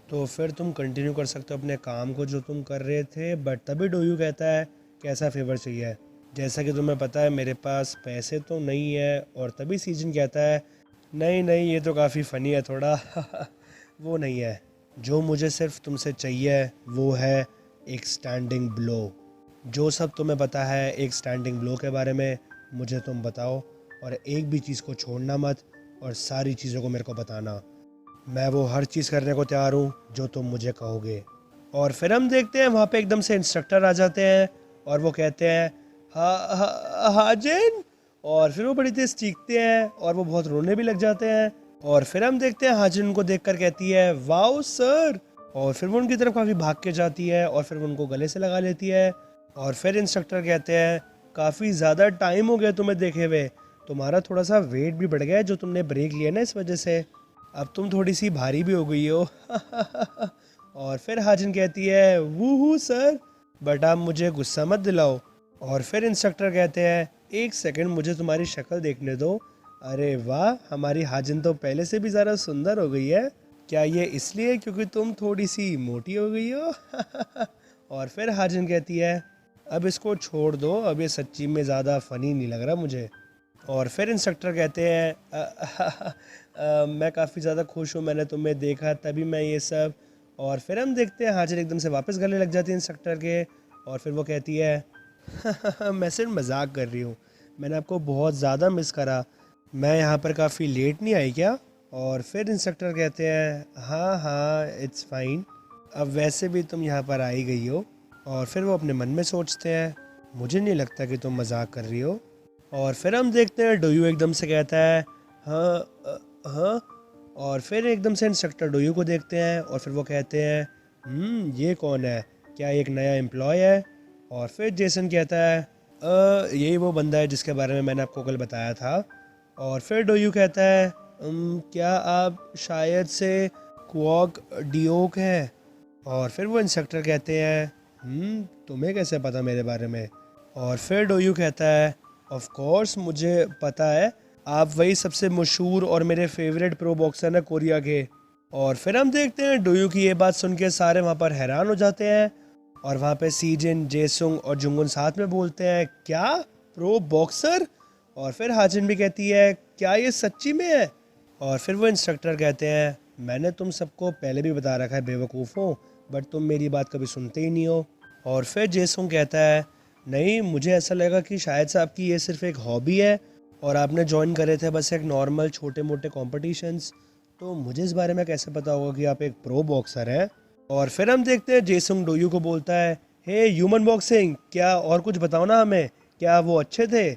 तो फिर तुम कंटिन्यू कर सकते हो अपने काम को जो तुम कर रहे थे। बट तभी डोयू कहता है कैसा फ़ेवर चाहिए, जैसा कि तुम्हें पता है मेरे पास पैसे तो नहीं है। और तभी सीजन कहता है नहीं नहीं, ये तो काफ़ी फ़नी है थोड़ा वो नहीं है, जो मुझे सिर्फ तुमसे चाहिए वो है एक स्टैंडिंग ब्लो। जो सब तुम्हें पता है एक स्टैंडिंग ब्लो के बारे में मुझे तुम बताओ, और एक भी चीज़ को छोड़ना मत और सारी चीज़ों को मेरे को बताना। मैं वो हर चीज़ करने को तैयार हूँ जो तुम मुझे कहोगे। और फिर हम देखते हैं वहाँ पे एकदम से इंस्ट्रक्टर आ जाते हैं और वो कहते हैं हाजिन। और फिर वो बड़ी तेज चीखते हैं और वो बहुत रोने भी लग जाते हैं। और फिर हम देखते हैं हाजिन उनको देखकर कहती है वाओ सर। और फिर वो उनकी तरफ काफ़ी भाग के जाती है और फिर वो उनको गले से लगा लेती है। और फिर इंस्ट्रक्टर कहते हैं काफ़ी ज़्यादा टाइम हो गया तुम्हें देखे हुए, तुम्हारा थोड़ा सा वेट भी बढ़ गया है जो तुमने ब्रेक लिया ना, इस वजह से अब तुम थोड़ी सी भारी भी हो गई हो और फिर हाजिन कहती है वूहू सर, बट आप मुझे गुस्सा मत दिलाओ। और फिर इंस्ट्रक्टर कहते हैं एक सेकंड मुझे तुम्हारी शक्ल देखने दो। अरे वाह, हमारी हाजिन तो पहले से भी ज़्यादा सुंदर हो गई है, क्या ये इसलिए क्योंकि तुम थोड़ी सी मोटी हो गई हो और फिर हाजिन कहती है अब इसको छोड़ दो, अब ये सच्ची में ज़्यादा फ़नी नहीं लग रहा मुझे। और फिर इंस्ट्रक्टर कहते हैं मैं काफ़ी ज़्यादा खुश हूँ मैंने तुम्हें देखा तभी मैं ये सब। और फिर हम देखते हैं हाजिर एकदम से वापस गले लग जाती है इंस्ट्रक्टर के। और फिर वो कहती है मैं सिर्फ मजाक कर रही हूँ, मैंने आपको बहुत ज़्यादा मिस करा, मैं यहाँ पर काफ़ी लेट नहीं आई क्या। और फिर इंस्ट्रक्टर कहते हैं हाँ हाँ इट्स फाइन, अब वैसे भी तुम यहाँ पर आई गई हो। और फिर वो अपने मन में सोचते हैं मुझे नहीं लगता कि तुम मजाक कर रही हो। और फिर हम देखते हैं डोयू एकदम से कहता है हाँ। और फिर एकदम से इंस्ट्रक्टर डोयू को देखते हैं और फिर वो कहते हैं ये कौन है, क्या एक नया एम्प्लॉय है। और फिर जेसन कहता है यही वो बंदा है जिसके बारे में मैंने आपको कल बताया था। और फिर डोयू कहता है क्या आप शायद से क्वॉक डियोक है। और फिर वो इंस्ट्रक्टर कहते हैं तुम्हें कैसे पता मेरे बारे में। और फिर डोयू कहता है ऑफ कोर्स मुझे पता है, आप वही सबसे मशहूर और मेरे फेवरेट प्रो बॉक्सर हैं कोरिया के। और फिर हम देखते हैं डोयू की ये बात सुन के सारे वहाँ पर हैरान हो जाते हैं। और वहाँ पे सीजिन, जेसुंग और जुंगुन साथ में बोलते हैं क्या प्रो बॉक्सर। और फिर हाजिन भी कहती है क्या ये सच्ची में है। और फिर वो इंस्ट्रक्टर कहते हैं, मैंने तुम सबको पहले भी बता रखा है बेवकूफ़ों, बट तुम मेरी बात कभी सुनते ही नहीं हो। और फिर जेसुंग कहता है, नहीं मुझे ऐसा लगा कि शायद से आपकी ये सिर्फ एक हॉबी है और आपने ज्वाइन करे थे बस एक नॉर्मल छोटे मोटे कॉम्पिटिशन्स, तो मुझे इस बारे में कैसे पता होगा कि आप एक प्रो बॉक्सर हैं। और फिर हम देखते हैं जेसुंग डोयू को बोलता है, हे ह्यूमन बॉक्सिंग, क्या और कुछ बताओ ना हमें, क्या वो अच्छे थे।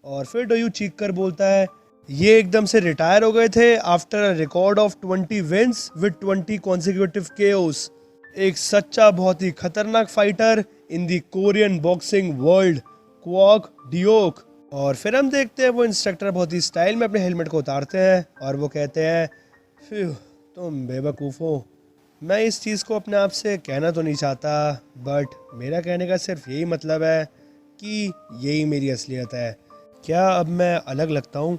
और फिर डोयू चीख कर बोलता है, ये एकदम से रिटायर हो गए थे after a record of 20 wins with 20 consecutive KOs. एक सच्चा बहुत ही खतरनाक fighter in the Korean boxing world, Kwak Deok. और फिर हम देखते हैं वो इंस्ट्रक्टर बहुत ही स्टाइल में अपने हेलमेट को उतारते हैं और वो कहते हैं, फिर तुम बेवकूफ़ हो। मैं इस चीज़ को अपने आप से कहना तो नहीं चाहता, बट मेरा कहने का सिर्फ यही मतलब है कि यही मेरी असलियत है। क्या अब मैं अलग लगता हूँ?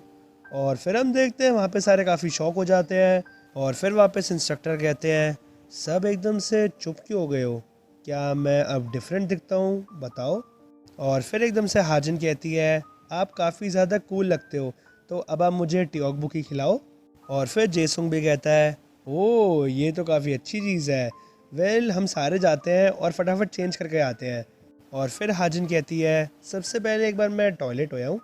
और फिर हम देखते हैं वहाँ पे सारे काफ़ी शॉक हो जाते हैं। और फिर वापस इंस्ट्रक्टर कहते हैं, सब एकदम से चुप क्यों हो गए हो? क्या मैं अब डिफरेंट दिखता हूँ? बताओ। और फिर एकदम से हाजिन कहती है, आप काफ़ी ज़्यादा कूल लगते हो, तो अब आप मुझे टियोकबुकी खिलाओ। और फिर जेसुंग भी कहता है, ओह ये तो काफ़ी अच्छी चीज़ है, वेल हम सारे जाते हैं और फटाफट चेंज करके आते हैं। और फिर हाजिन कहती है, सबसे पहले एक बार मैं टॉयलेट हो आऊँ।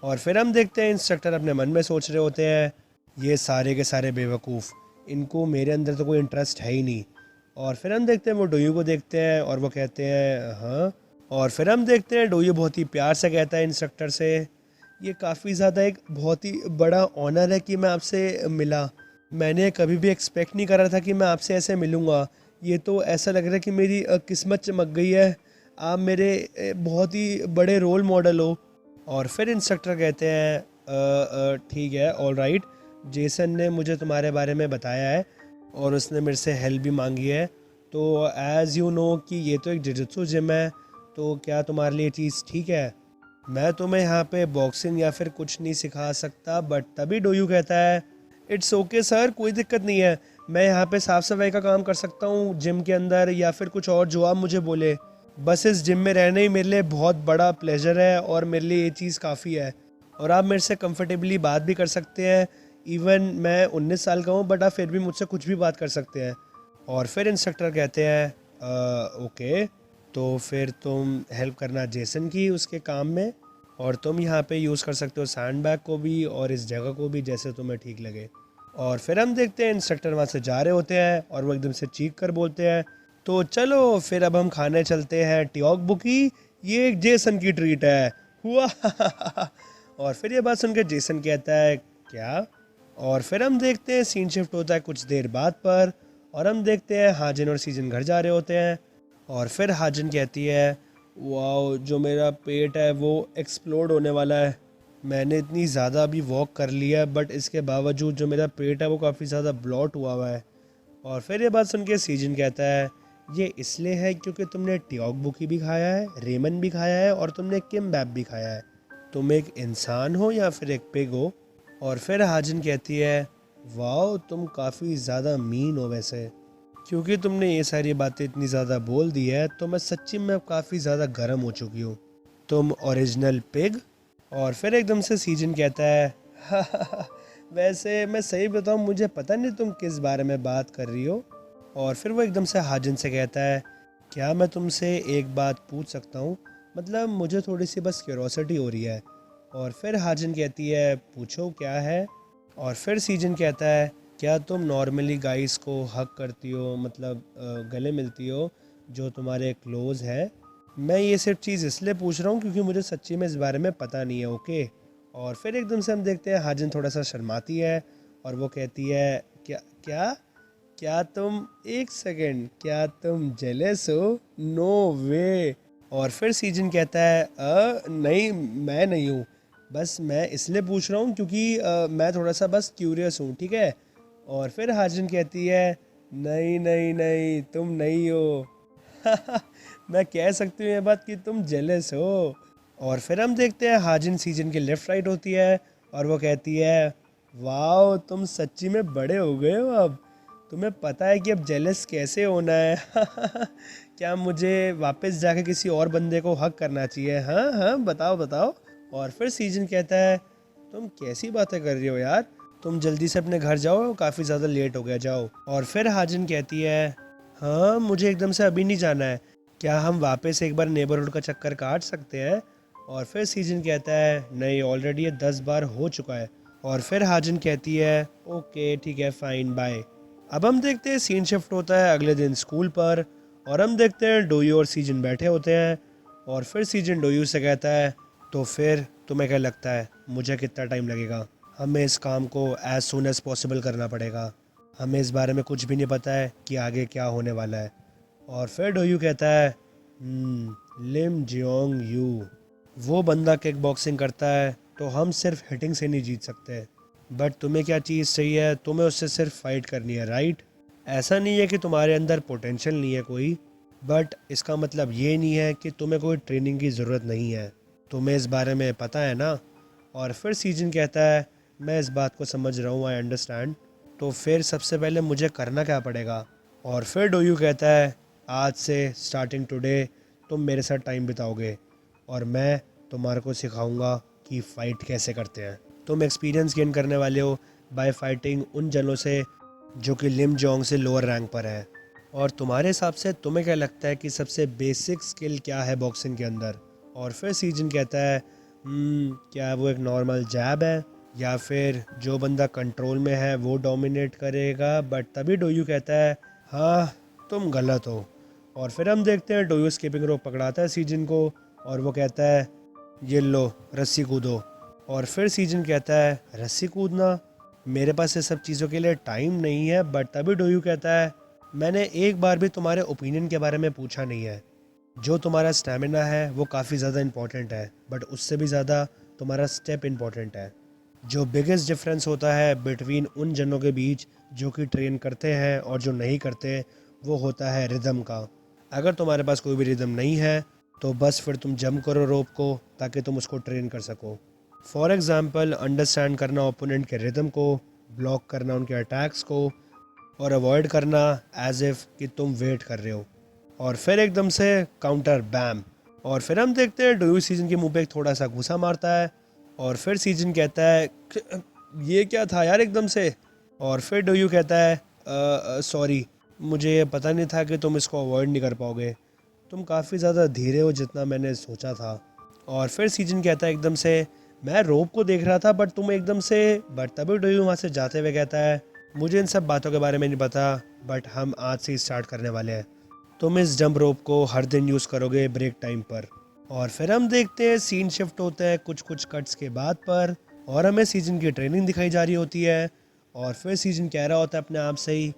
और फिर हम देखते हैं इंस्ट्रक्टर अपने मन में सोच रहे होते हैं, ये सारे के सारे बेवकूफ़, इनको मेरे अंदर तो कोई इंटरेस्ट है ही नहीं। और फिर हम देखते हैं वो डोयू को देखते हैं और वो कहते हैं हाँ। और फिर हम देखते हैं डोयू बहुत ही प्यार से कहता है इंस्ट्रक्टर से, ये काफ़ी ज़्यादा एक बहुत ही बड़ा ऑनर है कि मैं आपसे मिला। मैंने कभी भी एक्सपेक्ट नहीं करा था कि मैं आपसे ऐसे मिलूँगा। ये तो ऐसा लग रहा है कि मेरी किस्मत चमक गई है। आप मेरे बहुत ही बड़े रोल मॉडल हो। और फिर इंस्ट्रक्टर कहते हैं, ठीक है, ऑल राइट, जेसन ने मुझे तुम्हारे बारे में बताया है और उसने मेरे से हेल्प भी मांगी है। तो एज़ यू नो कि ये तो एक जुजुत्सु जिम है, तो क्या तुम्हारे लिए चीज़ ठीक है? मैं तुम्हें यहाँ पे बॉक्सिंग या फिर कुछ नहीं सिखा सकता। बट तभी डोयू कहता है, इट्स ओके सर, कोई दिक्कत नहीं है, मैं यहाँ पे साफ़ सफाई का काम कर सकता हूँ जिम के अंदर, या फिर कुछ और जो आप मुझे बोले। बस इस जिम में रहना ही मेरे लिए बहुत बड़ा प्लेजर है और मेरे लिए ये चीज़ काफ़ी है। और आप मेरे से कंफर्टेबली बात भी कर सकते हैं। इवन मैं 19 साल का हूँ, बट आप फिर भी मुझसे कुछ भी बात कर सकते हैं। और फिर इंस्ट्रक्टर कहते हैं, ओके, तो फिर तुम हेल्प करना जेसन की उसके काम में, और तुम यहाँ पे यूज़ कर सकते हो सैंड बैग को भी और इस जगह को भी, जैसे तुम्हें ठीक लगे। और फिर हम देखते हैं इंस्ट्रक्टर वहाँ से जा रहे होते हैं और वो एकदम से चीख कर बोलते हैं, तो चलो फिर अब हम खाने चलते हैं टियोकबुकी, ये एक जेसन की ट्रीट है, हुआ। और फिर ये बात सुनकर जेसन कहता है, क्या? और फिर हम देखते हैं सीन शिफ्ट होता है कुछ देर बाद पर, और हम देखते हैं हाजिन और सीजन घर जा रहे होते हैं। और फिर हाजिन कहती है, वाओ, जो मेरा पेट है वो एक्सप्लोड होने वाला है। मैंने इतनी ज़्यादा अभी वॉक कर लिया है, बट इसके बावजूद जो मेरा पेट है वो काफ़ी ज़्यादा ब्लॉट हुआ है। और फिर ये बात सुन के सीजन कहता है, ये इसलिए है क्योंकि तुमने टियोकबुकी भी खाया है, रेमन भी खाया है और तुमने किमबैब भी खाया है। तुम एक इंसान हो या फिर एक पिग हो? और फिर हाजिन कहती है, वाओ तुम काफ़ी ज़्यादा मीन हो वैसे, क्योंकि तुमने ये सारी बातें इतनी ज़्यादा बोल दी है तो मैं सच्ची में काफ़ी ज़्यादा गर्म हो चुकी हूँ, तुम ओरिजिनल पिग। और फिर एकदम से सीजन कहता है, वैसे मैं सही बताऊँ मुझे पता नहीं तुम किस बारे में बात कर रही हो। और फिर वो एकदम से हाजिन से कहता है, क्या मैं तुमसे एक बात पूछ सकता हूँ? मतलब मुझे थोड़ी सी बस क्यूरोसिटी हो रही है। और फिर हाजिन कहती है, पूछो क्या है? और फिर सीजन कहता है, क्या तुम नॉर्मली गाइस को हक करती हो, मतलब गले मिलती हो जो तुम्हारे क्लोज है? मैं ये सिर्फ चीज़ इसलिए पूछ रहा हूँ क्योंकि मुझे सच्ची में इस बारे में पता नहीं है, ओके। और फिर एकदम से हम देखते हैं हाजिन थोड़ा सा शर्माती है और वो कहती है, क्या क्या क्या तुम, एक सेकेंड, क्या तुम जेलस हो? नो वे। और फिर सीजन कहता है, नहीं मैं नहीं हूँ, बस मैं इसलिए पूछ रहा हूँ क्योंकि मैं थोड़ा सा बस क्यूरियस हूँ, ठीक है। और फिर हाजिन कहती है, नहीं नहीं नहीं तुम नहीं हो। मैं कह सकती हूँ ये बात कि तुम जेलस हो। और फिर हम देखते हैं हाजिन सीजन के लेफ़्ट राइट होती है और वो कहती है, वाओ तुम सच्ची में बड़े हो गए हो अब, तुम्हें पता है कि अब जेलस कैसे होना है। क्या मुझे वापस जाके किसी और बंदे को हक करना चाहिए? हाँ हाँ बताओ बताओ। और फिर सीजन कहता है, तुम कैसी बातें कर रही हो यार, तुम जल्दी से अपने घर जाओ, काफ़ी ज़्यादा लेट हो गया, जाओ। और फिर हाजिन कहती है, हाँ मुझे एकदम से अभी नहीं जाना है, क्या हम वापस एक बार नेबरहुड का चक्कर काट सकते हैं? और फिर सीजन कहता है, नहीं ऑलरेडी ये 10 बार हो चुका है। और फिर हाजिन कहती है, ओके ठीक है फाइन बाय। अब हम देखते हैं सीन शिफ्ट होता है अगले दिन स्कूल पर, और हम देखते हैं डोयू और सीजन बैठे होते हैं। और फिर सीजन डोयू से कहता है, तो फिर तुम्हें क्या लगता है मुझे कितना टाइम लगेगा? हमें इस काम को एज सुन एज पॉसिबल करना पड़ेगा, हमें इस बारे में कुछ भी नहीं पता है कि आगे क्या होने वाला है। और फिर डोयू कहता है, लिम जियोंग यू, वो बंदा किक बॉक्सिंग करता है तो हम सिर्फ हिटिंग से नहीं जीत सकते। बट तुम्हें क्या चीज़ चाहिए? तुम्हें उससे सिर्फ फाइट करनी है, राइट? ऐसा नहीं है कि तुम्हारे अंदर पोटेंशियल नहीं है कोई, बट इसका मतलब ये नहीं है कि तुम्हें कोई ट्रेनिंग की ज़रूरत नहीं है। तुम्हें इस बारे में पता है ना? और फिर सीजन कहता है, मैं इस बात को समझ रहा हूँ, आई अंडरस्टैंड। तो फिर सबसे पहले मुझे करना क्या पड़ेगा? और फिर डोयू कहता है, आज से स्टार्टिंग टुडे तुम मेरे साथ टाइम बिताओगे और मैं तुम्हारे को सिखाऊंगा कि फ़ाइट कैसे करते हैं। तुम एक्सपीरियंस गेन करने वाले हो बाय फाइटिंग उन जनों से जो कि लिम जोंग से लोअर रैंक पर है। और तुम्हारे हिसाब से तुम्हें क्या लगता है कि सबसे बेसिक स्किल क्या है बॉक्सिंग के अंदर? और फिर सीजन कहता है, क्या वो एक नॉर्मल जैब है, या फिर जो बंदा कंट्रोल में है वो डोमिनेट करेगा? बट तभी डोयू कहता है, हाँ तुम गलत हो। और फिर हम देखते हैं डोयू स्किपिंग रोप पकड़ाता है सीजन को और वो कहता है, ये लो रस्सी कूदो। और फिर सीजन कहता है, रस्सी कूदना? मेरे पास ये सब चीज़ों के लिए टाइम नहीं है। बट तभी डोयू कहता है, मैंने एक बार भी तुम्हारे ओपिनियन के बारे में पूछा नहीं है। जो तुम्हारा स्टैमिना है वो काफ़ी ज़्यादा इंपॉर्टेंट है, बट उससे भी ज़्यादा तुम्हारा स्टेप इंपॉर्टेंट है। जो बिगेस्ट डिफरेंस होता है बिटवीन उन जनों के बीच जो कि ट्रेन करते हैं और जो नहीं करते, वो होता है रिदम का। अगर तुम्हारे पास कोई भी रिदम नहीं है तो बस फिर तुम जंप करो रोप को ताकि तुम उसको ट्रेन कर सको। फॉर एग्ज़ाम्पल, अंडरस्टैंड करना ओपोनेंट के रिदम को, ब्लॉक करना उनके अटैक्स को, और अवॉइड करना एज इफ़ कि तुम वेट कर रहे हो, और फिर एकदम से काउंटर बैम। और फिर हम देखते हैं डोयू सीजन के मुंह पे एक थोड़ा सा घुसा मारता है। और फिर सीजन कहता है, ये क्या था यार एकदम से? और फिर डोयू कहता है, सॉरी मुझे ये पता नहीं था कि तुम इसको अवॉइड नहीं कर पाओगे, तुम काफ़ी ज़्यादा धीरे हो जितना मैंने सोचा था। और फिर सीजन कहता है एकदम से, मैं रोप को देख रहा था बट तुम एकदम से। बट तभी डोयू वहाँ से जाते हुए कहता है, मुझे इन सब बातों के बारे में नहीं पता, बट हम आज से स्टार्ट करने वाले हैं। तुम इस जंप रोप को हर दिन यूज़ करोगे ब्रेक टाइम पर। और फिर हम देखते हैं सीन शिफ्ट होता है कुछ कुछ कट्स के बाद पर, और हमें सीजन की ट्रेनिंग दिखाई जा रही होती है। और फिर सीजन कह रहा होता है अपने आप से ही,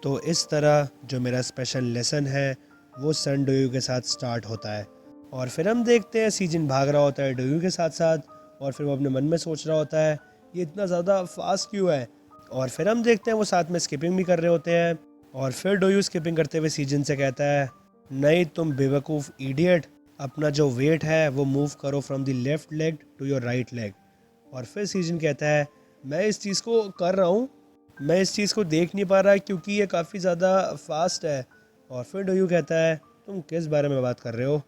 तो इस तरह जो मेरा स्पेशल लेसन है वो सन डोयू के साथ स्टार्ट होता है। और फिर हम देखते हैं सीजन भाग रहा होता है डोयू के साथ साथ, और फिर वो अपने मन में सोच रहा होता है, ये इतना ज़्यादा फास्ट क्यों है? और फिर हम देखते हैं वो साथ में स्किपिंग भी कर रहे होते हैं। और फिर डोयू स्किपिंग करते हुए सीजन से कहता है, नहीं तुम बेवकूफ़ इडियट, अपना जो वेट है वो मूव करो from the left leg to your right leg. और फिर सीजन कहता है, मैं इस चीज़ को कर रहा हूँ, मैं इस चीज़ को देख नहीं पा रहा क्योंकि ये काफ़ी ज़्यादा फास्ट है। और फिर डोयू कहता है, तुम किस बारे में बात कर रहे हो?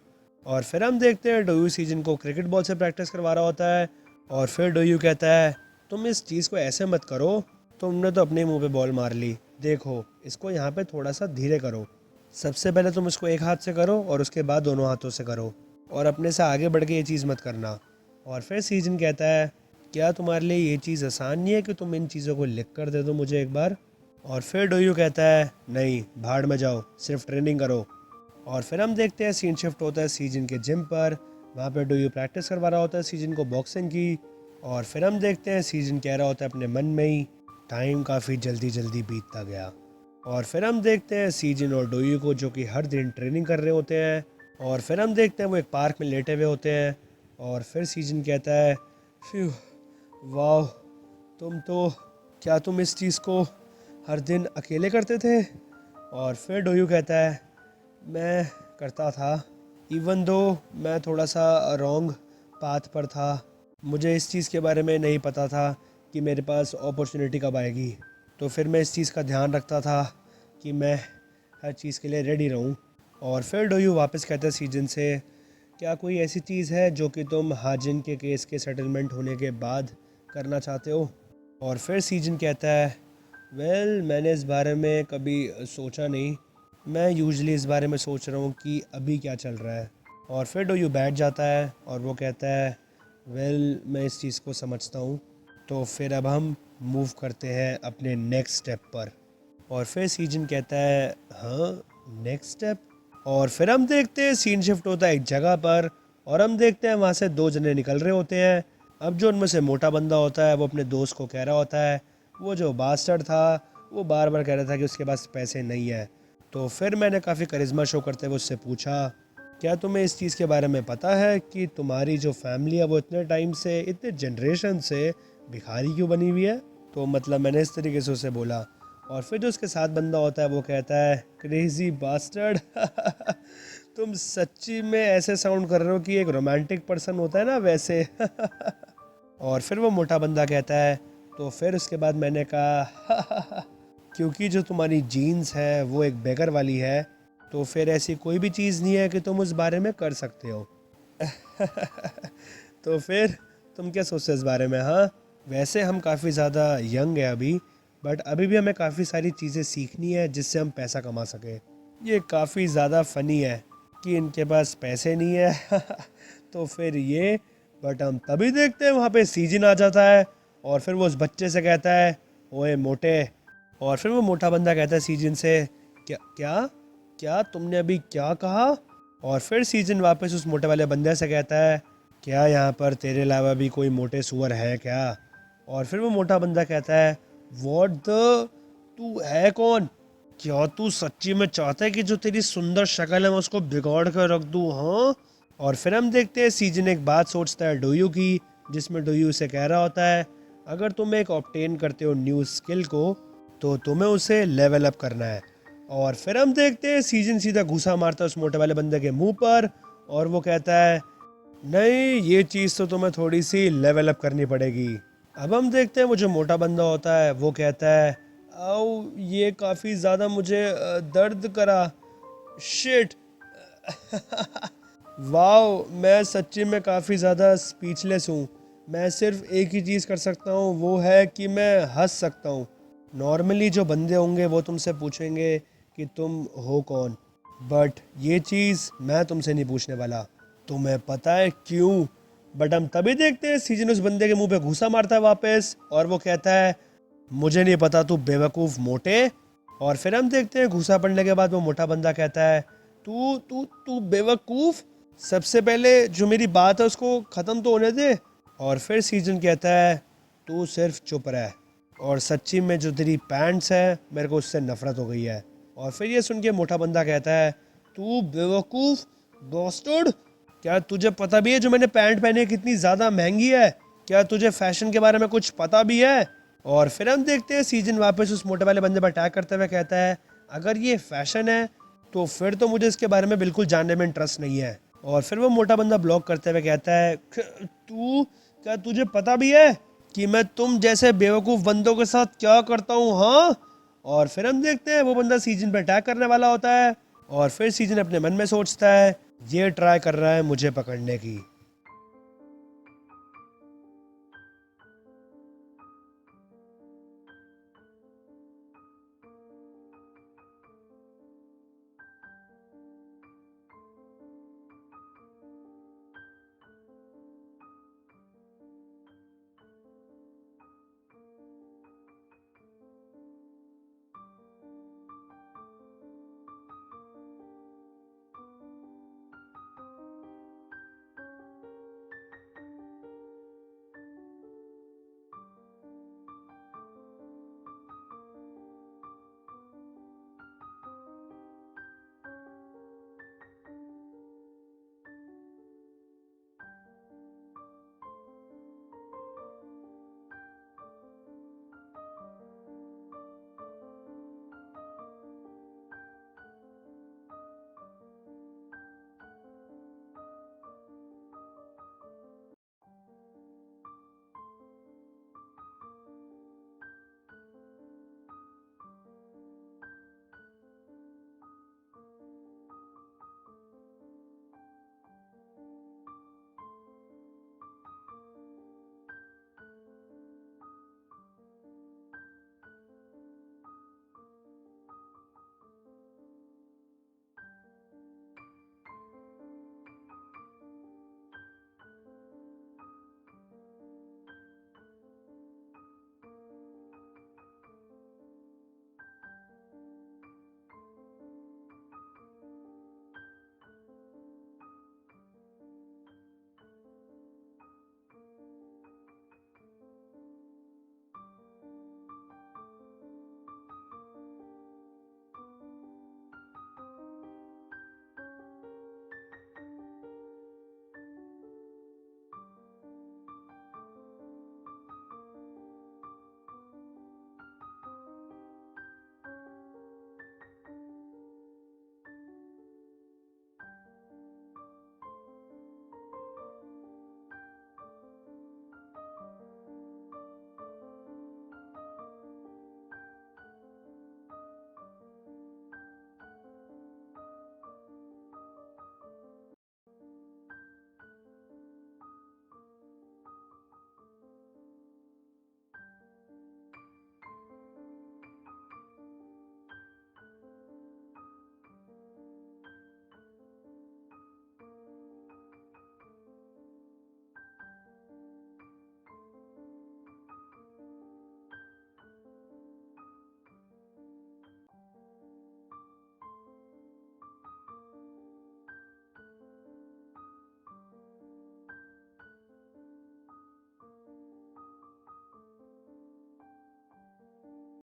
और फिर हम देखते हैं डोयू सीजन को क्रिकेट बॉल से प्रैक्टिस करवा रहा होता है। और फिर डोयू कहता है, तुम इस चीज़ को ऐसे मत करो, तुमने तो अपने मुंह पे बॉल मार ली, देखो इसको यहाँ पे थोड़ा सा धीरे करो। सबसे पहले तुम इसको एक हाथ से करो और उसके बाद दोनों हाथों से करो, और अपने से आगे बढ़ के ये चीज़ मत करना। और फिर सीजन कहता है, क्या तुम्हारे लिए ये चीज़ आसान नहीं है कि तुम इन चीज़ों को लिख कर दे दो मुझे एक बार? और फिर डोयू कहता है, नहीं भाड़ में जाओ, सिर्फ ट्रेनिंग करो। और फिर हम देखते हैं सीन शिफ्ट होता है सीजन के जिम पर, वहाँ पे डोयू प्रैक्टिस करवा रहा होता है सीजन को बॉक्सिंग की। और फिर हम देखते हैं सीजन कह रहा होता है अपने मन में ही, टाइम काफ़ी जल्दी जल्दी बीतता गया। और फिर हम देखते हैं सीजन और डोयू को जो कि हर दिन ट्रेनिंग कर रहे होते हैं। और फिर हम देखते हैं वो एक पार्क में लेटे हुए होते हैं। और फिर सीजन कहता है, फ्यू, वाह, तुम तो, क्या तुम इस चीज़ को हर दिन अकेले करते थे? और फिर डोयू कहता है, मैं करता था, इवन दो मैं थोड़ा सा रॉन्ग पाथ पर था, मुझे इस चीज़ के बारे में नहीं पता था कि मेरे पास अपॉर्चुनिटी कब आएगी, तो फिर मैं इस चीज़ का ध्यान रखता था कि मैं हर चीज़ के लिए रेडी रहूं। और फिर डोयू वापस कहता है सीजन से, क्या कोई ऐसी चीज़ है जो कि तुम हाजिन के केस के सेटलमेंट होने के बाद करना चाहते हो? और फिर सीजन कहता है, वेल मैंने इस बारे में कभी सोचा नहीं, मैं यूजुअली इस बारे में सोच रहा हूँ कि अभी क्या चल रहा है। और फिर डोयू बैठ जाता है और वो कहता है, वेल मैं इस चीज़ को समझता हूँ। तो फिर अब हम मूव करते हैं अपने नेक्स्ट स्टेप पर। और फिर सीजन कहता है, हाँ नेक्स्ट स्टेप। और फिर हम देखते हैं सीन शिफ्ट होता है एक जगह पर और हम देखते हैं वहाँ से दो जने निकल रहे होते हैं। अब जो उनमें से मोटा बंदा होता है वो अपने दोस्त को कह रहा होता है, वो जो बास्टर्ड था वो बार बार कह रहा था कि उसके पास पैसे नहीं है। तो फिर मैंने काफ़ी करिश्मा शो करते हुए उससे पूछा, क्या तुम्हें इस चीज़ के बारे में पता है कि तुम्हारी जो फैमिली है वो इतने टाइम से, इतने जनरेशन से भिखारी क्यों बनी हुई है? तो मतलब मैंने इस तरीके से उसे बोला। और फिर जो उसके साथ बंदा होता है वो कहता है, क्रेजी बास्टर्ड तुम सच्ची में ऐसे साउंड कर रहे हो कि एक रोमांटिक पर्सन होता है ना वैसे और फिर वो मोटा बंदा कहता है, तो फिर उसके बाद मैंने कहा क्योंकि जो तुम्हारी जीन्स है वो एक बेगर वाली है, तो फिर ऐसी कोई भी चीज़ नहीं है कि तुम उस बारे में कर सकते हो तो फिर तुम क्या सोचते हो इस बारे में? हाँ, वैसे हम काफ़ी ज़्यादा यंग है अभी, बट अभी भी हमें काफ़ी सारी चीज़ें सीखनी है जिससे हम पैसा कमा सकें। ये काफ़ी ज़्यादा फ़नी है कि इनके पास पैसे नहीं है तो फिर ये, बट हम तभी देखते हैं वहाँ पे सीजन आ जाता है और फिर वो उस बच्चे से कहता है, ओए मोटे। और फिर वो मोटा बंदा कहता है सीजन से, क्या क्या क्या तुमने अभी क्या कहा? और फिर सीजन वापस उस मोटे वाले बंदे से कहता है, क्या यहाँ पर तेरे अलावा भी कोई मोटे सुअर है क्या? और फिर वो मोटा बंदा कहता है, व्हाट द, तू है कौन? क्या तू सच्ची में चाहता है कि जो तेरी सुंदर शक्ल है मैं उसको बिगाड़ कर रख दूँ? हाँ। और फिर हम देखते हैं सीजन एक बात सोचता है डोयू की, जिसमें डोयू से कह रहा होता है, अगर तुम एक ऑब्टेन करते हो न्यू स्किल को तो तुम्हें उसे लेवल अप करना है। और फिर हम देखते हैं सीजन सीधा घुसा मारता है उस मोटे वाले बंदे के मुंह पर और वो कहता है, नहीं ये चीज़ तो तुम्हें थोड़ी सी लेवल अप करनी पड़ेगी। अब हम देखते हैं वो जो मोटा बंदा होता है वो कहता है, आओ ये काफ़ी ज़्यादा मुझे दर्द करा, शिट वाओ मैं सच्ची में काफ़ी ज़्यादा स्पीचलेस हूँ। मैं सिर्फ एक ही चीज़ कर सकता हूँ, वो है कि मैं हंस सकता हूँ। नॉर्मली जो बंदे होंगे वो तुमसे पूछेंगे कि तुम हो कौन, बट ये चीज़ मैं तुमसे नहीं पूछने वाला। तुम्हें पता है क्यों? बट हम तभी देखते हैं सीजन उस बंदे के मुंह पे घूसा मारता है वापस और वो कहता है, मुझे नहीं पता तू बेवकूफ़ मोटे। और फिर हम देखते हैं घूसा पड़ने के बाद वो मोटा बंदा कहता है, तू तू तू बेवकूफ़, सबसे पहले जो मेरी बात है उसको ख़त्म तो होने दे। और फिर सीजन कहता है, तू सिर्फ चुप रह। और सच्ची में जो तेरी पैंट्स है मेरे को उससे नफ़रत हो गई है। और फिर ये सुन के मोटा बंदा कहता है, तू बेवकूफ़ बॉस्टर्ड, क्या तुझे पता भी है जो मैंने पैंट पहनी है कितनी ज़्यादा महंगी है? क्या तुझे फैशन के बारे में कुछ पता भी है? और फिर हम देखते हैं सीजन वापस उस मोटे वाले बंदे पर अटैक करते हुए कहता है, अगर ये फैशन है तो फिर तो मुझे इसके बारे में बिल्कुल जानने में इंटरेस्ट नहीं है। और फिर वो मोटा बंदा ब्लॉक करते हुए कहता है, तू, क्या तुझे पता भी है कि मैं तुम जैसे बेवकूफ़ बंदों के साथ क्या करता हूँ? हाँ। और फिर हम देखते हैं वो बंदा सीजन पे अटैक करने वाला होता है और फिर सीजन अपने मन में सोचता है, ये ट्राई कर रहा है मुझे पकड़ने की।